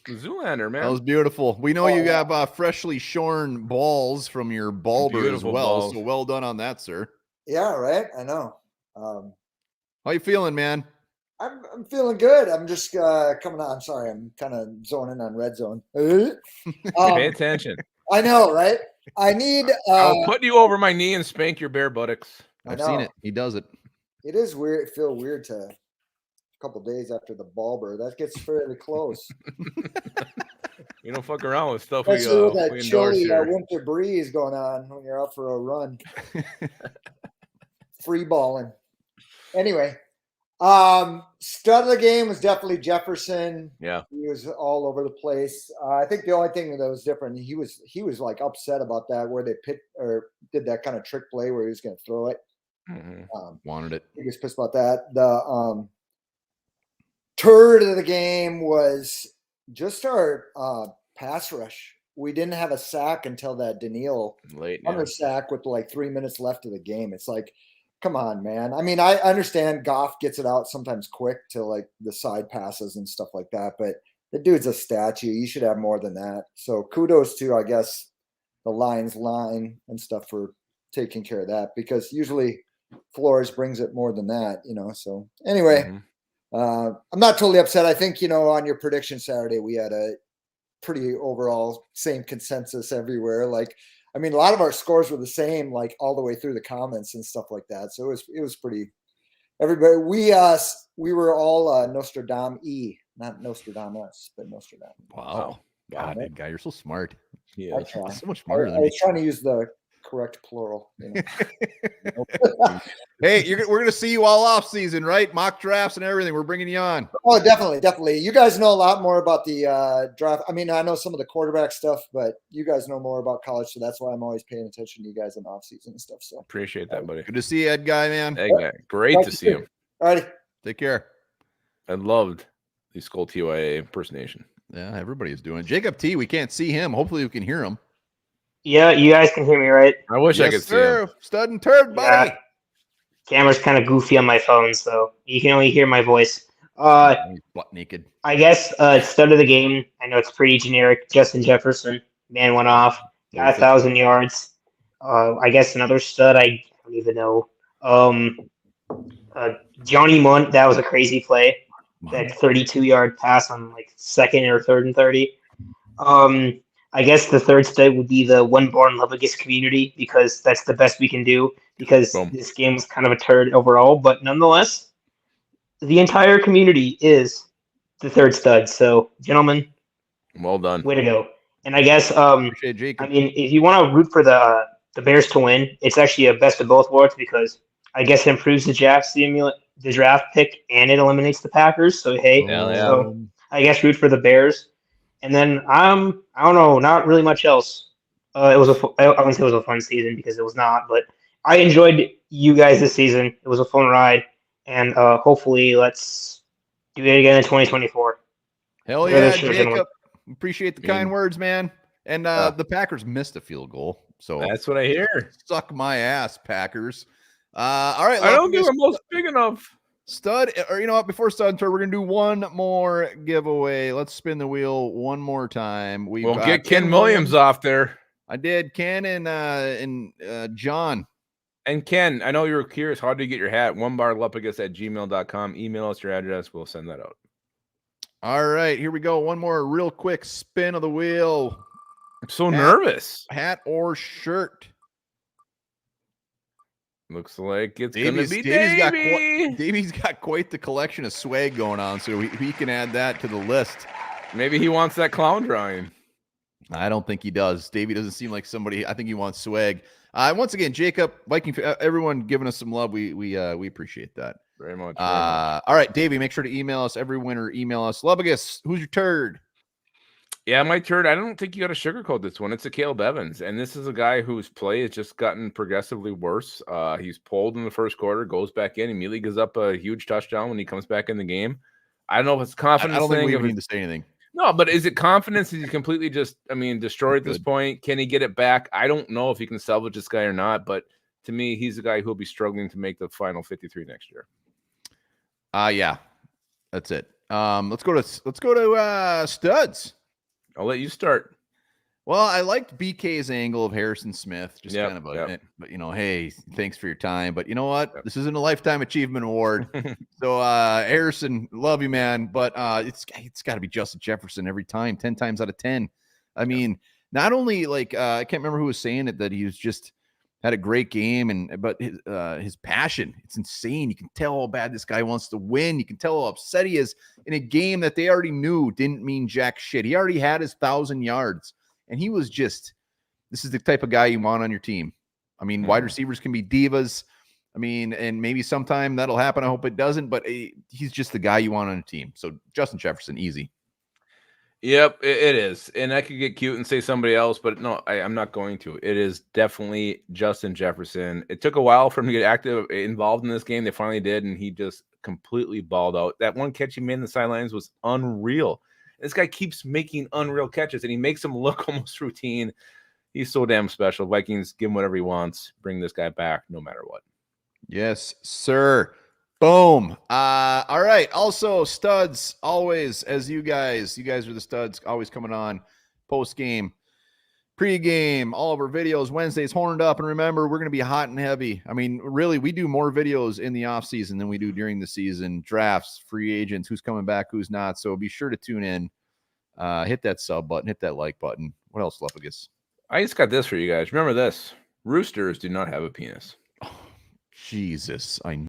[SPEAKER 2] Zoolander, man.
[SPEAKER 1] That was beautiful. We know you have freshly shorn balls from your balber as well.
[SPEAKER 2] Balls.
[SPEAKER 1] So well done on that, sir.
[SPEAKER 10] Yeah, right. I know.
[SPEAKER 1] How you feeling, man?
[SPEAKER 10] I'm feeling good. I'm just coming on. I'm sorry. I'm kind of zoning on red zone.
[SPEAKER 2] Pay attention.
[SPEAKER 10] I know, right? I need.
[SPEAKER 2] I'll put you over my knee and spank your bare buttocks.
[SPEAKER 1] I've seen it. He does it.
[SPEAKER 10] It is weird. It feels weird to a couple days after the balber. That gets fairly close.
[SPEAKER 2] You don't fuck around with stuff.
[SPEAKER 10] Especially with that chilly winter breeze going on when you're out for a run. Free balling. Anyway. Stud of the game was definitely Jefferson.
[SPEAKER 2] Yeah,
[SPEAKER 10] he was all over the place. I think the only thing that was different, he was like upset about that where they picked or did that kind of trick play where he was going to throw it.
[SPEAKER 1] Wanted it.
[SPEAKER 10] He was pissed about that. The turd of the game was just our pass rush. We didn't have a sack until that Daniil under sack with like 3 minutes left of the game. It's like, come on, man. I mean, I understand Goff gets it out sometimes quick to like the side passes and stuff like that, but the dude's a statue. You should have more than that. So kudos to, I guess, the Lions line and stuff for taking care of that because usually Flores brings it more than that, So anyway, I'm not totally upset. I think, on your prediction Saturday, we had a pretty overall same consensus everywhere. Like, I mean, a lot of our scores were the same, like all the way through the comments and stuff like that. So it was pretty. Everybody, we were all Nostradamus, not Nostradamus, but Nostradamus.
[SPEAKER 1] Wow, God, that guy, you're so smart.
[SPEAKER 10] Yeah,
[SPEAKER 1] so much smarter than me.
[SPEAKER 10] I was trying to use the correct plural.
[SPEAKER 1] Hey, we're gonna see you all off season, right? Mock drafts and everything. We're bringing you on.
[SPEAKER 10] Oh, definitely. You guys know a lot more about the draft. I mean, I know some of the quarterback stuff, but you guys know more about college, so that's why I'm always paying attention to you guys in off season and stuff. So
[SPEAKER 2] appreciate that, buddy.
[SPEAKER 1] Good to see you, Ed Guy, man.
[SPEAKER 2] Ed Guy. Great to see him.
[SPEAKER 10] All righty.
[SPEAKER 1] Take care.
[SPEAKER 2] I loved the Skull TYA impersonation.
[SPEAKER 1] Yeah, everybody is doing it. Jacob T, we can't see him. Hopefully we can hear him.
[SPEAKER 11] Yeah, you guys can hear me, right?
[SPEAKER 2] I wish I could see him.
[SPEAKER 1] Stud and turd, buddy.
[SPEAKER 11] Yeah. Camera's kind of goofy on my phone, so you can only hear my voice.
[SPEAKER 1] Butt naked.
[SPEAKER 11] I guess stud of the game. I know it's pretty generic. Justin Jefferson, man went off, got 1,000 yards. I guess another stud. I don't even know. Johnny Munt, that was a crazy play. That 32-yard pass on like second or third and 30. I guess the third stud would be the one born Levigus community because that's the best we can do because this game was kind of a turd overall, but nonetheless, the entire community is the third stud. So, gentlemen,
[SPEAKER 2] well done.
[SPEAKER 11] Way to go. And I guess, I mean, if you want to root for the Bears to win, it's actually a best of both worlds because I guess it improves the draft pick, and it eliminates the Packers. So hey, so I guess root for the Bears. And then I don't know, not really much else. It was I wouldn't say it was a fun season because it was not, but I enjoyed you guys this season. It was a fun ride, and hopefully let's do it again in 2024.
[SPEAKER 1] Hell yeah, Jacob. Appreciate the kind words, man. And the Packers missed a field goal. So
[SPEAKER 2] that's what I hear.
[SPEAKER 1] Suck my ass, Packers. All right.
[SPEAKER 2] I don't think I'm most big enough.
[SPEAKER 1] Stud, or you know what? Before Stud and Turd, we're going to do one more giveaway. Let's spin the wheel one more time.
[SPEAKER 2] We'll get Ken Williams off there.
[SPEAKER 1] I did. Ken and John.
[SPEAKER 2] And Ken, I know you were curious. How do you get your hat? onebarlupagus@gmail.com. Email us your address. We'll send that out.
[SPEAKER 1] All right. Here we go. One more real quick spin of the wheel.
[SPEAKER 2] I'm so nervous.
[SPEAKER 1] Hat or shirt?
[SPEAKER 2] Looks like it's going to be Davey.
[SPEAKER 1] Davey's got quite the collection of swag going on, so he can add that to the list.
[SPEAKER 2] Maybe he wants that clown drawing.
[SPEAKER 1] I don't think he does. Davey doesn't seem like somebody. I think he wants swag. Once again, Jacob, Viking, everyone giving us some love. We appreciate that
[SPEAKER 2] very much.
[SPEAKER 1] All right, Davey, make sure to email us. Every winner, email us. Lubagus, who's your turd?
[SPEAKER 2] Yeah, my turd. I don't think you got to sugarcoat this one. It's a Caleb Evans, and this is a guy whose play has just gotten progressively worse. He's pulled in the first quarter, goes back in, immediately gives up a huge touchdown when he comes back in the game. I don't know if it's confidence.
[SPEAKER 1] I don't think we even need to say anything.
[SPEAKER 2] No, but is it confidence? Is he completely destroyed at this point? Can he get it back? I don't know if he can salvage this guy or not, but to me, he's a guy who'll be struggling to make the final 53 next year.
[SPEAKER 1] Yeah, that's it. Let's go to studs.
[SPEAKER 2] I'll let you start.
[SPEAKER 1] Well, I liked BK's angle of Harrison Smith, just kind of it. But hey, thanks for your time. But you know what? This isn't a lifetime achievement award. So Harrison, love you, man. But it's got to be Justin Jefferson every time, 10 times out of 10. I mean, not only I can't remember who was saying it, that he was just had a great game, but his passion, it's insane. You can tell how bad this guy wants to win. You can tell how upset he is in a game that they already knew didn't mean jack shit. He already had his 1,000 yards. And he was this is the type of guy you want on your team. I mean, wide receivers can be divas. I mean, and maybe sometime that'll happen. I hope it doesn't, but he's just the guy you want on a team. So Justin Jefferson, easy.
[SPEAKER 2] Yep, it is. And I could get cute and say somebody else, but no, I'm not going to. It is definitely Justin Jefferson. It took a while for him to get involved in this game. They finally did, and he just completely balled out. That one catch he made in the sidelines was unreal. This guy keeps making unreal catches, and he makes them look almost routine. He's so damn special. Vikings, give him whatever he wants. Bring this guy back no matter what.
[SPEAKER 1] Yes, sir. Boom. All right. Also, studs, always, as you guys are the studs, always coming on post-game, pre-game, all of our videos, Wednesdays, horned up. And remember, we're going to be hot and heavy. I mean, really, we do more videos in the offseason than we do during the season. Drafts, free agents, who's coming back, who's not. So be sure to tune in. Hit that sub button, hit that like button. What else, Lupagus?
[SPEAKER 2] I just got this for you guys. Remember this. Roosters do not have a penis.
[SPEAKER 1] Oh, Jesus. I